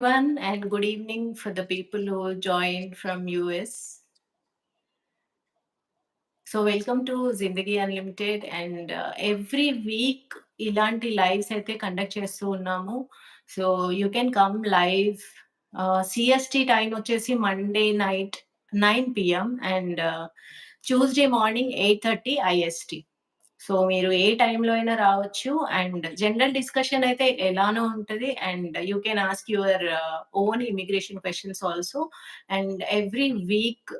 Everyone, and good evening for the people who joined from US. So welcome to Zindagi Unlimited and every week ఇలాంటి lives అయితే conduct చేస్తూ ఉన్నాము. So you can come live CST time వచ్చేసి Monday night 9 PM and Tuesday morning 8:30 IST. So మీరు ఏ టైంలో అయినా రావచ్చు అండ్ జనరల్ డిస్కషన్ అయితే ఎలానో ఉంటది and you can ask your own immigration questions also. And every week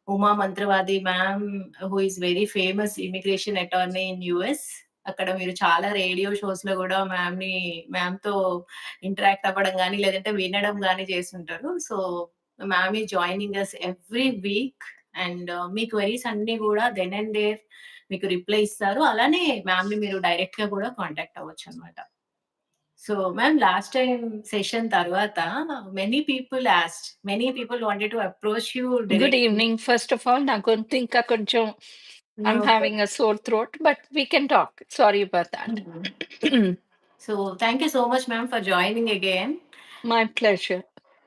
Uma Mantravadi ma'am who is very famous immigration attorney in US, అక్కడ మీరు చాలా రేడియో షోస్ లో కూడా మ్యామ్ తో ఇంటరాక్ట్ అవ్వడం కానీ లేదంటే వినడం కానీ చేస్తుంటారు. సో మ్యామ్ ఈ joining us every week and మీ క్వెరీస్ అన్ని కూడా దెన్ అండ్ దేర్ మీకు రిప్లై ఇస్తారు. అలానే మ్యామ్‌ని మీరు డైరెక్ట్‌గా కూడా కాంటాక్ట్ అవ్వచ్చనమాట. So ma'am last time session తర్వాత many people wanted to approach you Good directly. evening. First of all, Naguntinka Kunchum. I'm no having a sore throat, but we can talk. Sorry about that. Problem. So thank you so much ma'am for joining again. My pleasure.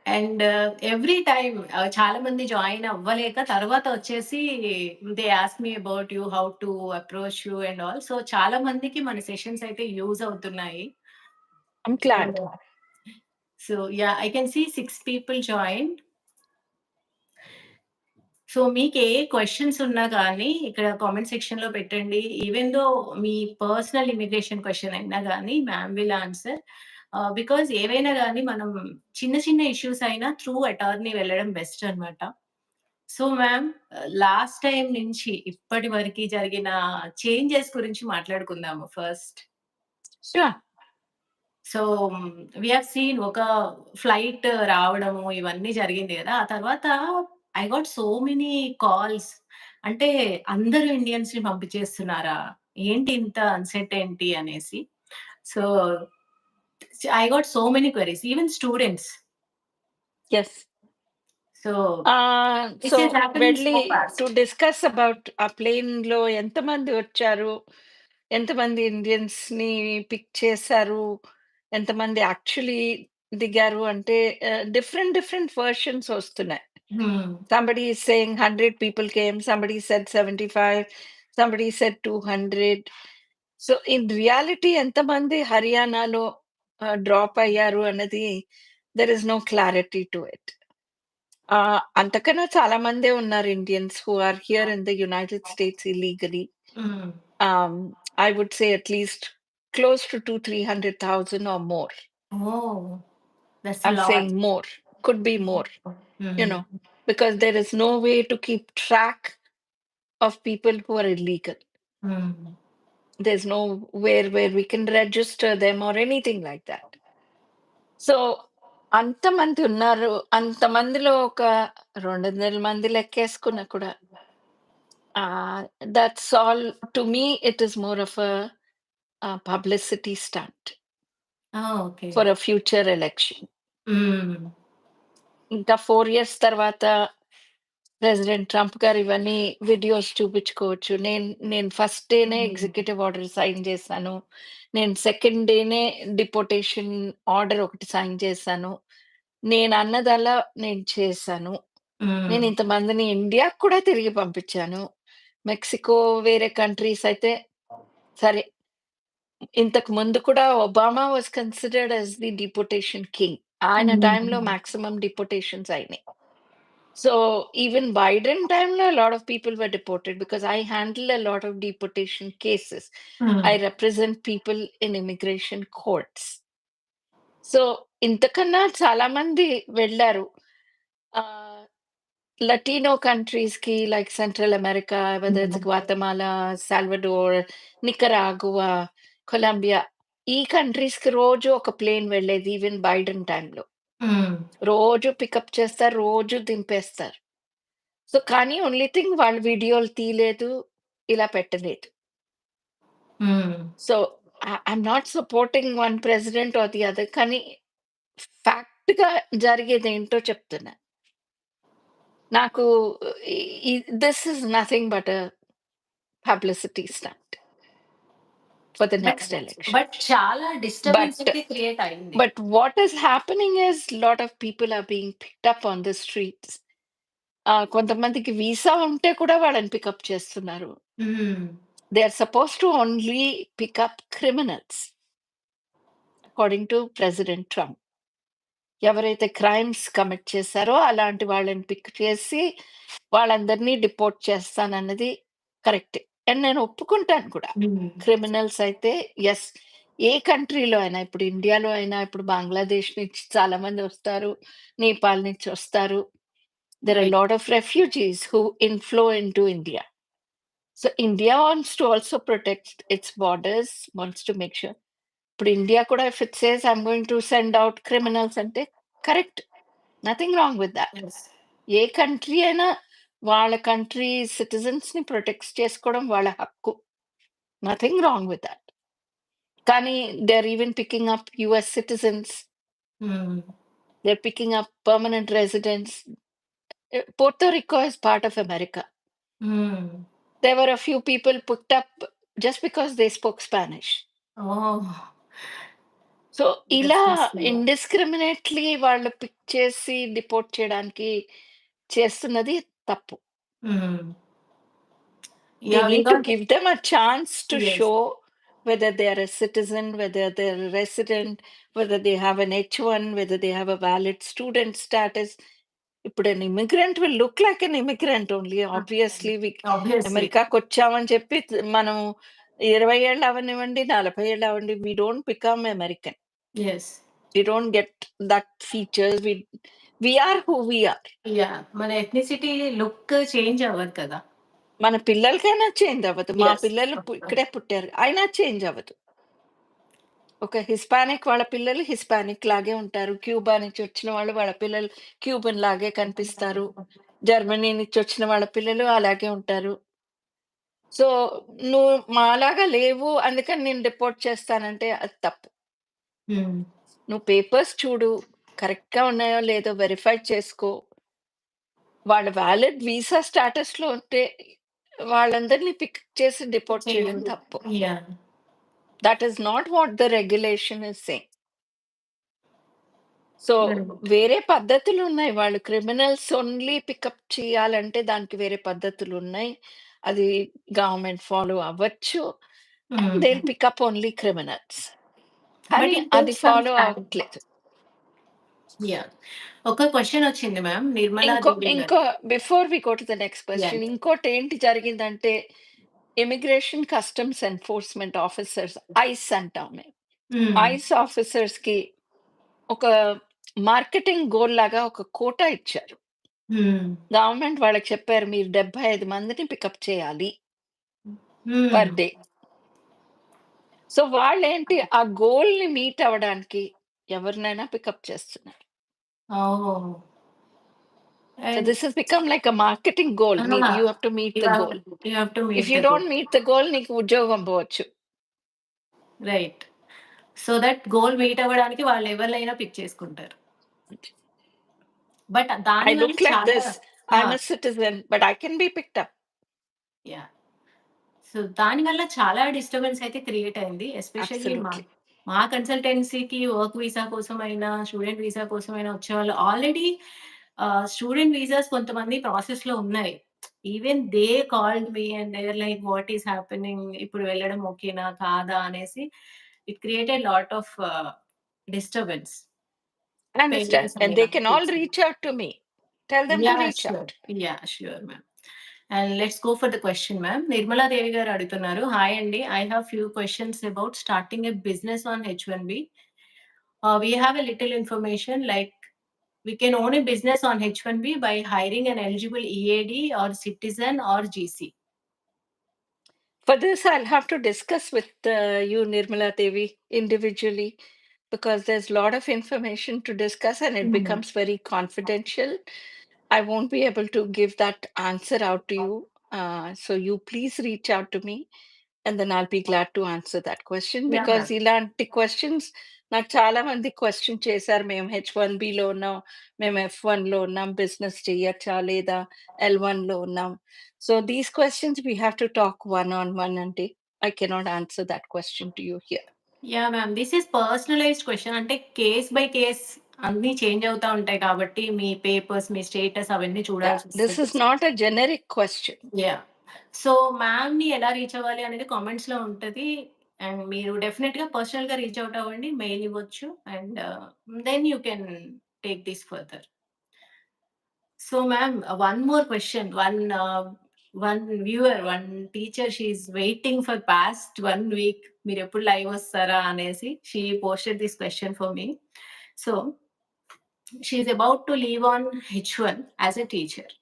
And every time చాలా మంది join అవ్వలేక తర్వాత వచ్చేసి they ask me about you, how to approach you and all. So చాలా మందికి మన sessions అయితే use అవుతున్నాయి. I'm so glad. So yeah! I can see 6 people joined. So మీకు ఏ క్వెషన్స్ ఉన్నా గానీ ఇక్కడ కామెంట్ సెక్షన్‌లో పెట్టండి. ఈవెన్ దో మీ పర్సనల్ ఇమిగ్రేషన్ క్వెషన్ అయినా గానీ మ్యామ్ విల్ ఆన్సర్. బికాజ్ ఏవైనా గానీ మనం చిన్న చిన్న ఇష్యూస్ అయినా త్రూ అటార్నీ వెళ్ళడం బెస్ట్ అన్నమాట. సో మ్యామ్, లాస్ట్ టైమ్ నుంచి ఇప్పటి వరకి జరిగిన చేంజెస్ గురించి మాట్లాడుకుందాము first. Sure. So we have seen ఒక ఫ్లైట్ రావడము ఇవన్నీ జరిగింది గదా! ఆ తర్వాత I got so many calls. అంటే అందరూ ఇండియన్స్‌ని పంపించేస్తున్నారా? ఏంటి ఇంత అన్సర్టెనిటీ అనేసి. So I got so many queries even students. Yes. So this So is happening so వెళ్ళి ఫాస్ట్. to discuss about ఆ ప్లేన్‌లో ఎంతమంది వచ్చారు? ఎంతమంది ఇండియన్స్‌ని పిక్ చేశారు? ఎంతమంది యాక్చువల్లీ దిగారు అంటే డిఫరెంట్ డిఫరెంట్ వెర్షన్స్ వస్తున్నాయి. హ్మ్. Somebody is saying 100 people came, somebody said 75, somebody said 200. So, in reality ఎంతమంది హర్యానాలో డ్రాప్ అయ్యారు అన్నది there is no clarity to it. అంతకన్నా చాలా మందే ఉన్నారు Indians who are here in the United States illegally. Hmm. I would say at least close to 200,000-300,000 or more. Oh! That's a I'm లాట్. saying more, could be more, you హ్మ్. know, because there is no way to keep track of people who are illegal. హ్మ్. There's nowhere where we can register them or anything like that. So, అంతమంది ఉన్నారు. అంతమందిలో ఒక 200 మంది లెక్కేసుకున్నా కూడా that's all to me it is more of publicity stunt ah! Okay. For a future election. Hmm. ఇంకా 4 years తర్వాత ప్రెసిడెంట్ ట్రంప్ గారు ఇవన్నీ వీడియోస్ చూపించుకోవచ్చు. నేను ఫస్ట్ డేనే హ్మ్. ఎగ్జిక్యూటివ్ ఆర్డర్ సైన్ చేశాను. నేను సెకండ్ డేనే డిపోర్టేషన్ ఆర్డర్ ఒకటి సైన్ చేశాను. నేనన్నదల్లా నేను చేశాను. హ్మ్. నేను ఇంతమందిని ఇండియాకి కూడా తిరిగి పంపించాను. మెక్సికో వేరే కంట్రీస్ అయితే సరే. ఇంతకు ముందు కూడా Obama was considered as the deportation king. ఆయన టైంలో హ్మ్. మాక్సిమం డిపోర్టేషన్స్ అయినాయి. So even Biden time, a lot of people were deported because I handle a lot of deportation cases. హ్మ్. I represent people in immigration courts. So ఇంతకన్నా చాలా మంది వెళ్లారు. Latino countries కి like Central America, whether it's Guatemala, Salvador, Nicaragua, Colombia. ఈ కంట్రీస్‌కి రోజు ఒక ప్లేన్ వెళ్ళేది ఈవెన్ బైడెన్ టైమ్‌లో. హ్మ్. రోజు పికప్ చేస్తారు, రోజు దింపేస్తారు. సో, కానీ ఓన్లీ థింగ్ వాళ్ళు వీడియోలు తీయలేదు, ఇలా పెట్టలేదు. Hmm. So, I'm not supporting one president or the other కానీ ఫ్యాక్ట్‌గా జరిగేదేంటో చెప్తున్నా. నాకు this is nothing but a publicity stunt. for the but next election. But చాలా డిస్టర్బెన్స్ But అయితే క్రియేట్ అయింది. but what is happening is lot of people are being picked up on the streets. కొంతమందికి visa ఉంటే కూడా వాళ్ళని pickup చేస్తున్నారు. హ్మ్. They are supposed to only pick up criminals, according to President Trump. ఎవరైతే crimes commit చేశారో అలాంటి వాళ్ళని పిక్ చేసి వాళ్ళందరినీ డిపోర్ట్ చేస్తానన్నది కరెక్టే. అండ్ నేను ఒప్పుకుంటాను కూడా. హ్మ్. క్రిమినల్స్ అయితే యెస్. ఏ కంట్రీలో అయినా ఇప్పుడు ఇండియాలో అయినా ఇప్పుడు బంగ్లాదేశ్ నుంచి చాలా మంది వస్తారు. నేపాల్ నుంచి వస్తారు. There are a right. lot of refugees who inflow into India. So India wants to also protect its borders, wants to make sure. ఇప్పుడు ఇండియా కూడా if it says I'm going to send out criminals అంటే correct. Nothing wrong with that. Yes. ఏ country అయినా వాళ్ళ country సిటిజన్స్‌ని protect చేసుకోవడం వాళ్ళ హక్కు. Nothing wrong with that. కానీ they are even picking up US citizens. Hmm. They are picking up permanent residents. Puerto Rico is part of America. హ్మ్. There were a few people picked up just because they spoke Spanish. Oh! So, ఇలా that's so ఇండిస్క్రిమినేట్‌లీ వాళ్ళు pick చేసి deport చేయడానికి చేస్తున్నది తప్పు. Hmm. We yeah! We need to got give them a chance to yes. show whether they are a citizen, whether they're a resident, whether they have an H-1, whether they have a valid student status. ఇప్పుడు an immigrant will look like an immigrant only. Obviously, obviously. అమెరికాకొచ్చామని చెప్పి మనం 20 ఏళ్ళు అవ్వనివ్వండి, 40 ఏళ్ళు అవ్వండి, we don't become American. Yes. We don't get that features. We are who we are. Yeah! మన ethnicity look change అవ్వదు కదా! మన పిల్లలకైనా చేంజ్ అవ్వదు. మా యెస్. పిల్లలు ఇక్కడే పుట్టారు. అయినా చేంజ్ అవ్వదు. ఒక హిస్పానిక్ వాళ్ళ పిల్లలు హిస్పానిక్ లాగే ఉంటారు. క్యూబా నుంచి వచ్చిన వాళ్ళు వాళ్ళ పిల్లలు క్యూబన్ లాగే కనిపిస్తారు. జర్మనీ నుంచి వచ్చిన వాళ్ళ పిల్లలు అలాగే ఉంటారు. సో, నువ్వు మాలాగా లేవు అందుకని నేను డిపోర్ట్ చేస్తానంటే అది తప్పు. హ్మ్. నువ్వు పేపర్స్ చూడు. కరెక్ట్‌గా ఉన్నాయో లేదో వెరిఫై చేసుకో. వాళ్ళ వాలిడ్ వీసా స్టేటస్‌లో ఉంటే వాళ్ళందరిని పిక్ చేసి డిపోర్ట్ చేయడం చేయొద్దు. తప్పు. Yeah! That is not what the regulation is saying. So, right. వేరే పద్ధతులున్నాయి. వాళ్ళు క్రిమినల్స్ ఓన్లీ పికప్ చేయాలంటే దానికి వేరే పద్ధతులున్నాయి. అది గవర్నమెంట్ ఫాలో అవ్వచ్చు. Hmm. They will pick up only criminals. But కానీ ఇట్ అది టేక్స్ సమ్ ఫాలో టైమ్. అవ్వట్లేదు. యాహ్! ఒక క్వెషన్ వచ్చింది మ్యామ్ నిర్మలా ఇంకో దేవి గారు. ఇంకో before we go to the next yeah! Question ఇంకోటేంటి జరిగిందంటే immigration customs enforcement officers ICE అంటాం మేము. హ్మ్. ఐస్ ఆఫీసర్స్‌కి ఒక మార్కెటింగ్ గోల్ లాగా ఒక కోటా ఇచ్చారు. హ్మ్. గవర్నమెంట్ వాళ్ళకి చెప్పారు మీరు 75 మందిని పికప్ చేయాలి హ్మ్. Per day. సో వాళ్ళేంటి ఆ గోల్‌ని మీట్ అవ్వడానికి ఎవరినైనా పికప్ చేస్తున్నారు. Oh! So and this has become like a marketing goal. Ah! You have to meet you the have goal. You have to if meet you the goal. Don't meet the goal నీకు ఉద్యోగం పోవచ్చు. Right. So that goal meet అవ్వడానికి వాళ్ళు ఎవరినైనా pick చేసుకుంటారు. But I దానివల్ల look like చాలా this. ఆ! I'm a citizen, but I can be picked up. Yeah! So దానివల్ల చాలా డిస్టర్బెన్స్ అయితే క్రియేట్ అయింది. Especially Absolutely. మా కన్సల్టెన్సీకి వర్క్ వీసా కోసమైనా, స్టూడెంట్ వీసా కోసమైనా వచ్చేవాళ్ళు ఆల్రెడీ స్టూడెంట్ వీసాస్ కొంతమంది ప్రాసెస్‌లో ఉన్నాయి. Even they called me and they are like what is happening ఇప్పుడు వెళ్ళడం ఓకేనా? కాదా? అనేసి it created lot of disturbance. I understand. Parents And అయినా they can all kids. reach out to me. Tell them to yeah! reach sure. out. Yeah! Sure ma'am. And let's go for the question ma'am. Nirmala Devi గారు అడుగుతున్నారు. Hi అండి. I have few questions about starting a business on H1B. We have a little information like we can own a business on H-1B by hiring an eligible EAD or citizen or GC. For this, I'll have to discuss with you, Nirmala Devi, individually, because there's a lot of information to discuss and it Mhm. becomes very confidential. I won't be able to give that answer out to you. So you please reach out to me and then I'll be glad to answer that question Yeah, because ma'am. ఇలాంటి questions నాకు చాలా మంది question చేశారు. మేము H-1Bలో ఉన్నాం, మేము F-1లో ఉన్నాం, business చేయొచ్చా లేదా, L-1లో ఉన్నాం. So these questions we have to talk one on one, Aunty. I cannot answer that question to you here. Yeah! Ma'am. This is personalised question. అంటే కేస్ బై కేస్ అన్నీ చేంజ్ అవుతా ఉంటాయి కాబట్టి, మీ పేపర్స్, మీ స్టేటస్ అవన్నీ Yeah, this చూడాల్సొస్తది. is not a generic question. Yeah! So, మ్యామ్‌ని ఎలా రీచ్ అవ్వాలి అనేది కామెంట్స్‌లో ఉంటది. అండ్ మీరు డెఫినిట్‌గా పర్సనల్‌గా రీచ్ ఔట్ అవ్వండి. మెయిల్ ఇవ్వచ్చు. And then you can take this further. So, ma'am one more question. One viewer, one teacher she is waiting for past 1 week మీరెప్పుడు లైవ్ వస్తారా అనేసి. She posted this question for me. So, she is about to leave on H1 as a teacher.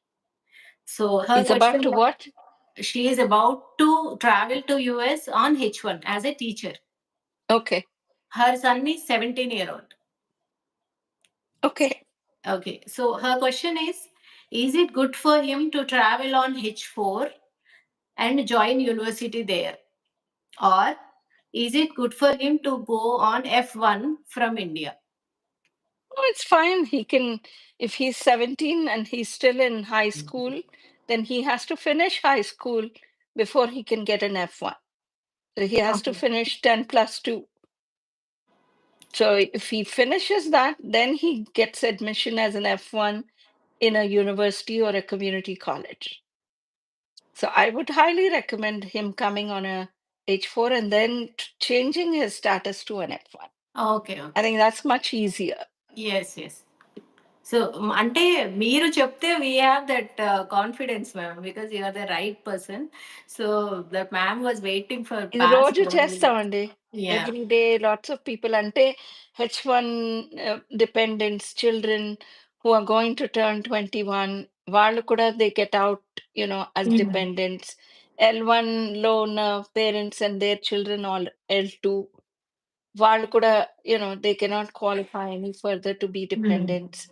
So her Is about question to was, what? she is about to travel to US on H1 as a teacher. Okay. Her son is 17-year-old. Okay. Okay. So her question is it good for him to travel on H4 and join university there? Or is it good for him to go on F1 from India? Oh, it's fine. He can, if he's 17 and he's still in high school, then he has to finish high school before he can get an F1. So he has to Okay. finish 10 plus 2. So if he finishes that, then he gets admission as an F1 in a university or a community college. So I would highly recommend him coming on a H4 and then changing his status to an F1. Okay. I Okay. think that's much easier. Yes. Yes. So, అంటే మీరు చెప్తే we have that confidence ma'am. Because you are the right person. So, that ma'am was waiting for ఇది past రోజు 1 week. చేస్తామండి. Yeah! Every day lots of people అంటే H1 dependents children who are going to turn 21 వాళ్ళు కూడా they get out as hmm. Dependents. L1లో ఉన్న parents and their children all L2 వాళ్ళు కూడా they cannot qualify any further to be హ్మ్. Dependents.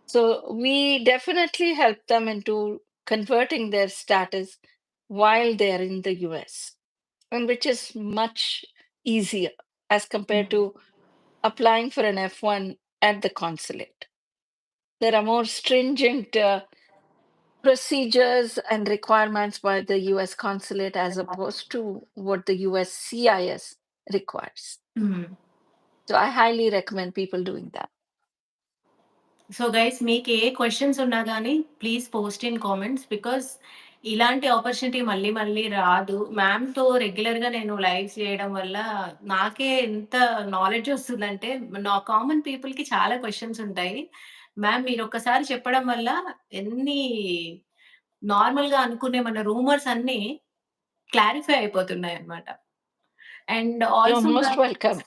So we definitely help them into converting their status while they are in the US, and which is much easier as compared హ్మ్. to applying for an F1 at the consulate. There are more stringent procedures and requirements by the US consulate as opposed to what the US CIS requires. హ్మ్. So I highly recommend people doing that. So guys మీకు ఏ questions ఉన్నా గానీ please post in comments. Because ఇలాంటి opportunity మళ్ళీ మళ్ళీ రాదు. మ్యామ్‌తో రెగ్యులర్‌గా నేను లైవ్స్ చేయడం వల్ల నాకే ఎంత నాలెడ్జ్ వస్తుందంటే, నా కామన్ పీపుల్‌కి చాలా క్వెషన్స్ ఉంటాయి. మ్యామ్ మీరొక్కసారి చెప్పడం వల్ల ఎన్ని నార్మల్‌గా అనుకునే మన రూమర్స్ అన్నీ క్లారిఫై అయిపోతున్నాయన్నమాట. And You're also most ma'am welcome.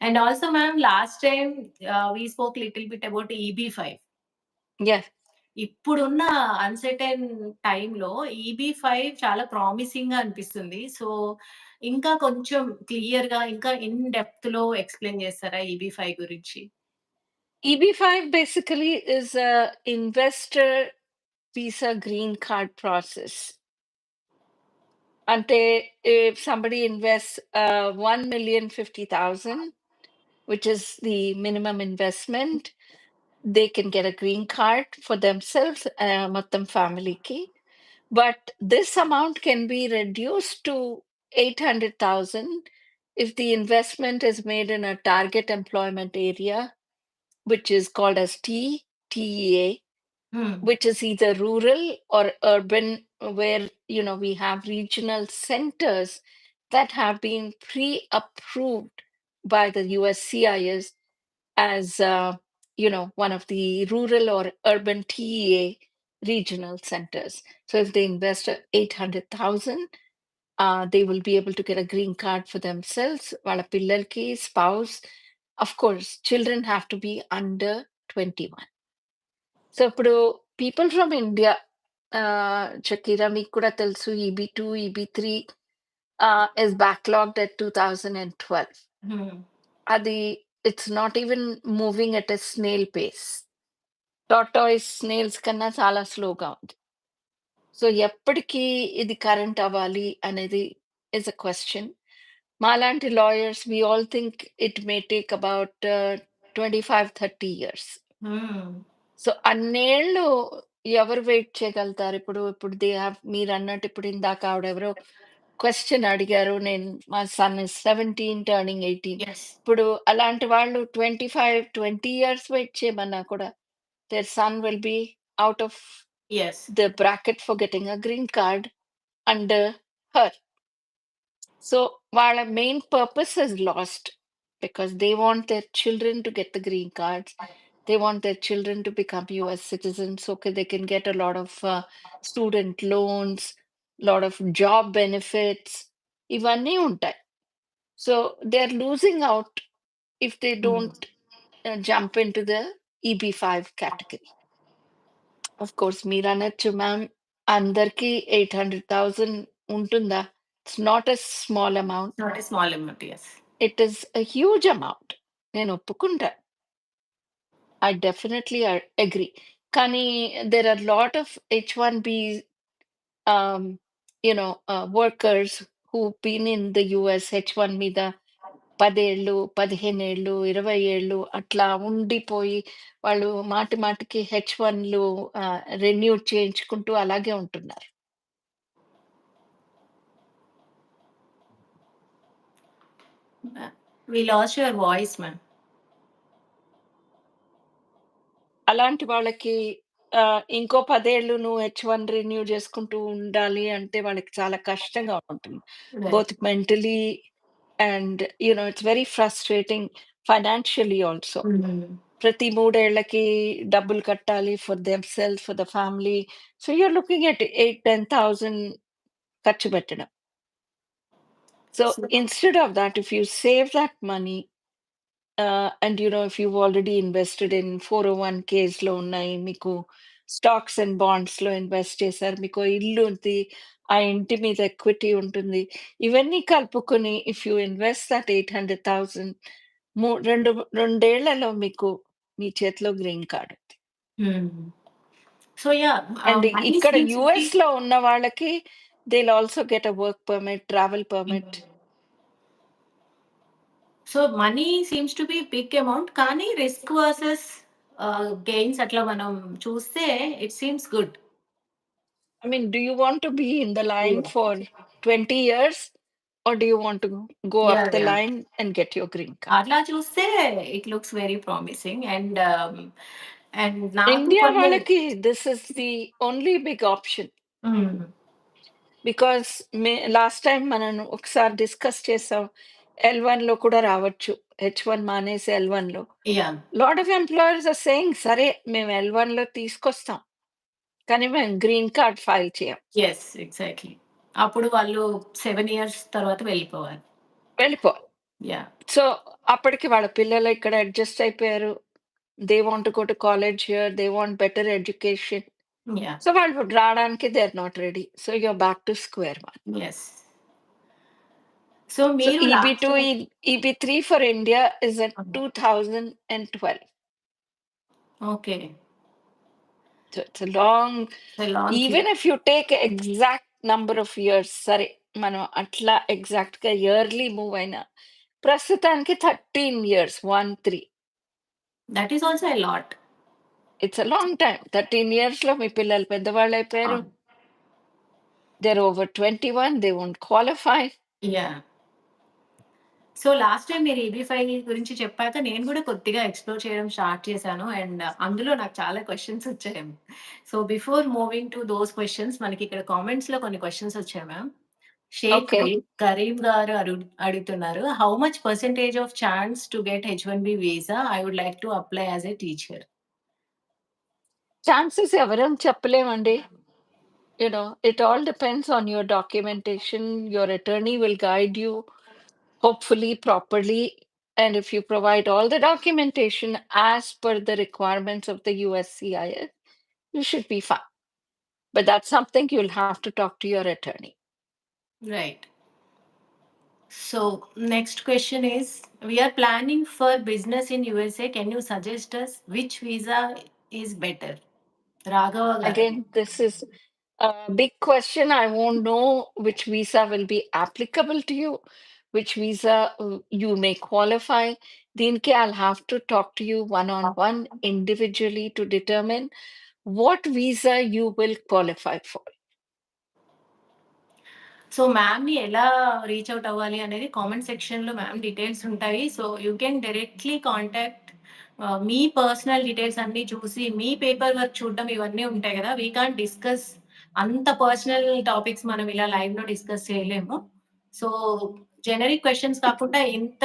And also ma'am last time we spoke little bit about EB5. Yes. ఇప్పుడున్న అన్‌సర్టైన్ టైమ్‌లో EB5 చాలా ప్రామిసింగ్‌గా అనిపిస్తుంది. సో, ఇంకా కొంచెం క్లియర్‌గా ఇంకా ఇన్ డెప్త్‌లో ఎక్స్‌ప్లెయిన్ చేస్తారా EB5 గురించి? EB5 basically is a investor visa green card process. Ante, if somebody invests 1,050,000, which is the minimum investment, they can get a green card for themselves, మొత్తం ఫ్యామిలీకి. But this amount can be reduced to 800,000 if the investment is made in a target employment area, which is called as TEA, హ్మ్. which is either rural or urban, where we have regional centers that have been pre-approved by the USCIS as one of the rural or urban TEA regional centers. So if they invest 800,000, they will be able to get a green card for themselves, వాళ్ళ పిల్లలకి, spouse. Of course, children have to be under 21. So ఇప్పుడు people from India, Shakira మీకు కూడా తెలుసు EB2, EB3 is backlogged at 2012. Hmm. అది it's not even moving at a snail pace. Tortoise snails కన్నా చాలా స్లోగా ఉంది. సో ఎప్పటికీ ఇది కరెంట్ అవ్వాలి అనేది ఇస్ అ క్వశ్చన్. మాలాంటి lawyers we all think it may take about 25-30 years. Hmm. So అన్నేళ్ళు ఎవరు వెయిట్ చేయగలుగుతారు? ఇప్పుడు ఇప్పుడు దే హావ్, మీరన్నట్టు ఇప్పుడు ఇందాక ఆవిడెవరో క్వెషన్ అడిగారు. మా సన్ ఇస్ 17 టర్నింగ్ 18. యెస్. ఇప్పుడు అలాంటి వాళ్ళు 25, 20 ఇయర్స్ వెయిట్ చేయమన్నా కూడా their son will be out of yes. the bracket for getting a green card under her. So వాళ్ళ main purpose is lost because they want their children to get the green cards. They want their children to become US citizens so they can get a lot of student loans, lot of job benefits. ఇవన్నీ ఉంటాయి. So they're losing out if they హ్మ్. don't jump into the EB5 category. Of course, మీరనొచ్చు ma'am అందరికీ 800,000 ఉంటుందా? It's not a small amount. Not a small amount. Yes. It is a huge amount. నేను ఒప్పుకుంటా. I definitely agree. కానీ there are lot of H-1B um, workers who've been in the US H-1 మీద 10 ఏళ్ళు, 15 ఏళ్ళు, 20 ఏళ్ళు అట్లా ఉండిపోయి వాళ్ళు మాటి మాటికి H-1లు రెన్యూ చేయించుకుంటూ అలాగే ఉంటున్నారు. వి లాస్ట్ యువర్ వాయిస్ మ్యామ్. అలాంటి వాళ్ళకి ఇంకో 10 ఏళ్ళు నువ్వు H-1 రెన్యూ చేసుకుంటూ ఉండాలి అంటే వాళ్ళకి చాలా కష్టంగా ఉంటుంది. Right. Both mentally and it's very frustrating financially also. హ్మ్. ప్రతి 3 ఏళ్లకి డబ్బులు కట్టాలి for themselves, for the family. So you're looking at 8, 10,000 ఖర్చు పెట్టడం. So so instead of thought if you save thought money and if you've already invested in 401ks లో ఉన్నాయి, మీకు stocks and bonds లో ఇన్వెస్ట్ చేశారు, మీకు ఇల్లు ఉంది, ఆ ఇంటి మీద ఎక్విటీ ఉంటుంది, ఇవన్నీ కలుపుకొని ఇఫ్ యూ ఇన్వెస్ట్ దట్ 800,000 రెండేళ్లలో మీకు మీ చేతిలో green card. Hmm. So yeah! And money ఇక్కడ సీమ్స్ టు బి యుఎస్ లో ఉన్న వాళ్ళకి they also get a work permit, travel permit. So money seems to be big amount. కానీ రిస్క్ వర్సెస్ గెయిన్స్ అట్లా మనం చూస్తే it seems good. I mean, do you want to be in the line yeah! for 20 years or do you want to go up the yeah! line and get your green card? అట్లా చూస్తే it looks very promising. And నాకు India కొన్ని వాళ్ళకి this is the only big option హ్మ్. because last time మనం ఒకసారి discuss చేసాం. L1 లో కూడా రావచ్చు. H1 మానేసి L1 లో. Yeah! Lot of employers are saying సరే మేము L1 లో తీసుకొస్తాం. కానీ మేము గ్రీన్ కార్డ్ ఫైల్ చేయం. యెస్. ఎగ్జాక్ట్‌లీ. అప్పుడు వాళ్ళు 7 ఇయర్స్ తర్వాత వెళ్ళిపోవాలి. వెళ్ళిపోవాలి. యాహ్! సో అప్పటికి వాళ్ళ పిల్లలు ఇక్కడ అడ్జస్ట్ అయిపోయారు. They want to go to college here. They want better education. Yeah! So వాళ్ళు రావడానికి they are not ready. So you are back to square one. Yes. So so మీరు EB2, last EB3 for India is at 2012. Okay. So it's long. Long queue. Even if you take exact number of years సరే మనం అట్లా ఎగ్జాక్ట్‌గా yearly move అయినా ప్రస్తుతానికి 13 years 13. That is also a lot. It's a long time. 13 ఇయర్స్‌లో మీ పిల్లలు పెద్దవాళ్ళైపోయారు. అవును. They're over 21, they won't qualify. Yeah! So last time మీరు ఈబీ5 గురించి చెప్పాక నేను కూడా కొద్దిగా ఎక్స్‌ప్లోర్ చేయడం స్టార్ట్ చేశాను. అందులో నాకు చాలా క్వెషన్స్ వచ్చాయి. So before moving to those questions మనకి ఇక్కడ కామెంట్స్‌లో కొన్ని క్వెషన్స్ వచ్చాయి మ్యామ్. షేక్ ఓకే. కరీం గారు అడుగుతున్నారు. How much percentage of chance to get H1B visa? I would like to apply as a teacher. Chances ఎవరం చెప్పలేమండి. It all depends on your documentation. Your attorney will guide you, hopefully properly. And if you provide all the documentation as per the requirements of the USCIS, you should be fine. But that's something you'll have to talk to your attorney. Right. So next question is we are planning for business in USA. Can you suggest us which visa is better? Raghava garu. Again, this is a big question. I won't know which visa will be applicable to you, which visa you may qualify. Dinke, I'll have to talk to you one on one individually to determine what visa you will qualify for. So మ్యామ్‌ని ఎలా reach out అవ్వాలి అనేది comment సెక్షన్‌లో ma'am details ఉంటాయి. So you can directly contact. మీ personal details అన్నీ చూసి, మీ పేపర్ వర్క్ చూడడం ఇవన్నీ ఉంటాయి గదా! వి కాంట్ డిస్కస్ అంత పర్సనల్ టాపిక్స్ మనం ఇలా లైవ్‌లో డిస్కస్ చేయలేము. సో జెనరిక్ క్వెషన్స్ కాకుండా ఇంత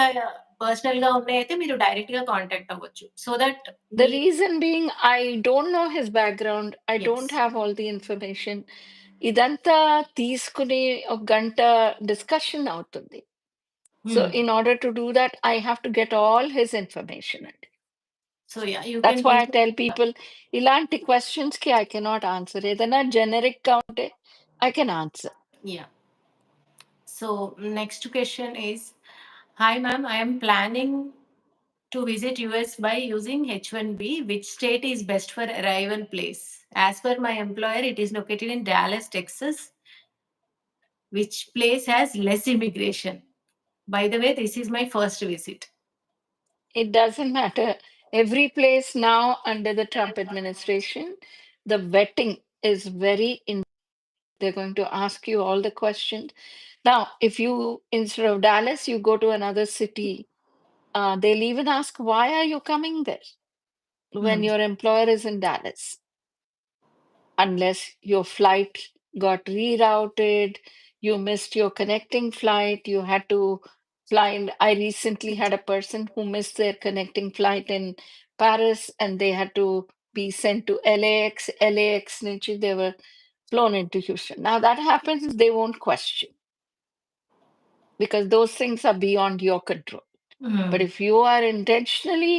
పర్సనల్‌గా ఉన్నాయయితే మీరు డైరెక్ట్‌గా కాంటాక్ట్ అవ్వచ్చు. So that The me reason being, I don't know his background. I yes. don't have all the information. ఇదంతా తీసుకుని ఒక గంట డిస్కషన్ అవుతుంది. So హ్మ్. in order to do that, I have to get all his information అండి. So yeah! You That's can why I reach tell people ఇలాంటి క్వెషన్స్‌కి I cannot answer. ఏదైనా జెనరిక్‌గా ఉంటే I can answer. Yeah! So next question is, hi ma'am, I am planning to visit US by using H1B. Which state is best for arrival place? As per my employer, it is located in Dallas, Texas. Which place has less immigration? By the way, this is my first visit. It doesn't matter. Every place now under the Trump administration, the vetting is very in. They're going to ask you all the questions. Now, if you, instead of Dallas, you go to another city, they'll even ask, why are you coming there when Hmm. your employer is in Dallas? Unless your flight got rerouted, you missed your connecting flight, you had to fly in. I recently had a person who missed their connecting flight in Paris and they had to be sent to LAX. LAX, నుంచి they were flown into Houston. Now that happens, they won't question because those things are beyond your control. But Hmm. if you are intentionally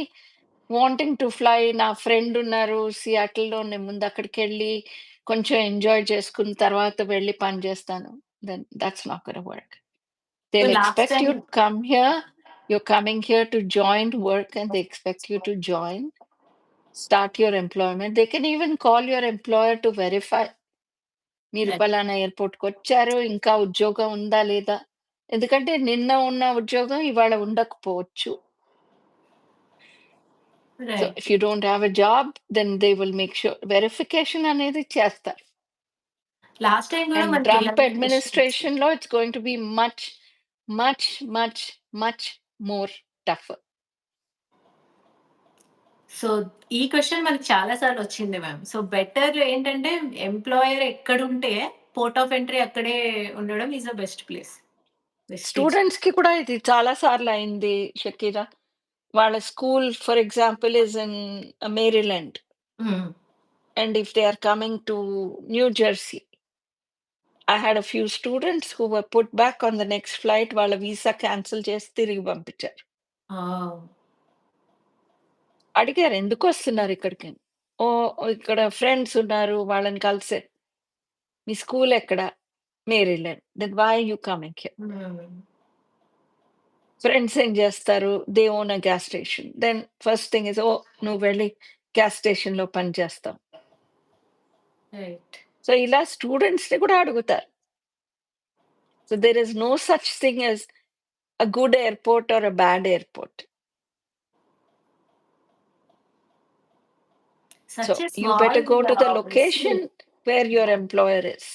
wanting to fly నా friend ఉన్నారు సియాటిల్‌లో నేను ముందు అక్కడికెళ్ళి కొంచెం enjoy చేసుకున్న తర్వాత వెళ్ళి పని చేస్తాను. Then that's not gonna work. So They'll last expect you time, to come here. You're coming here to join work and they expect you to join, start your employment. They can even call your employer to verify మీరు that పలానా ఎయిర్‌పోర్ట్‌కొచ్చారు. ఇంకా ఉద్యోగం ఉందా లేదా? ఎందుకంటే నిన్న ఉన్న ఉద్యోగం ఇవాళ ఉండకపోవచ్చు. So right. if you don't have a job, then they will make sure verification అనేది చేస్తారు. Last time కూడా And మనకి Trump ఇలాంటి questions. administrationలో it's going to be much, much, much, much more tougher. So ఈ క్వెషన్ మనకి చాలా సార్లు వచ్చింది మ్యామ్. సో బెటర్ ఏంటంటే ఎంప్లాయర్ ఎక్కడుంటే పోర్ట్ ఆఫ్ ఎంట్రీ అక్కడే ఉండడం is the best place. Best స్టూడెంట్స్‌కి కూడా ఇది చాలా సార్లు అయింది షకీరా. వాళ్ళ school for example is in Maryland హ్మ్. and if they are coming to New Jersey, I had a few students who were put back on the next flight వాళ్ళ visa cancel చేసి తిరిగి పంపించారు. ఓహ్! అడిగారు ఎందుకొస్తున్నారు ఇక్కడికని. ఓహ్! ఇక్కడ ఫ్రెండ్స్ ఉన్నారు వాళ్ళని కలిసే. మీ స్కూల్ ఎక్కడ? Maryland. Then why are you coming here? Hmm. Friends ఏం చేస్తారు? They own a gas station. Then first thing is oh! నువ్వు వెళ్లి గ్యాస్ స్టేషన్‌లో పని చేస్తావు. రైట్. సో ఇలా స్టూడెంట్స్‌ని కూడా అడుగుతారు. So there is no such thing as a good airport or a bad airport. So such a you small better go to the location mistake. Where your employer is.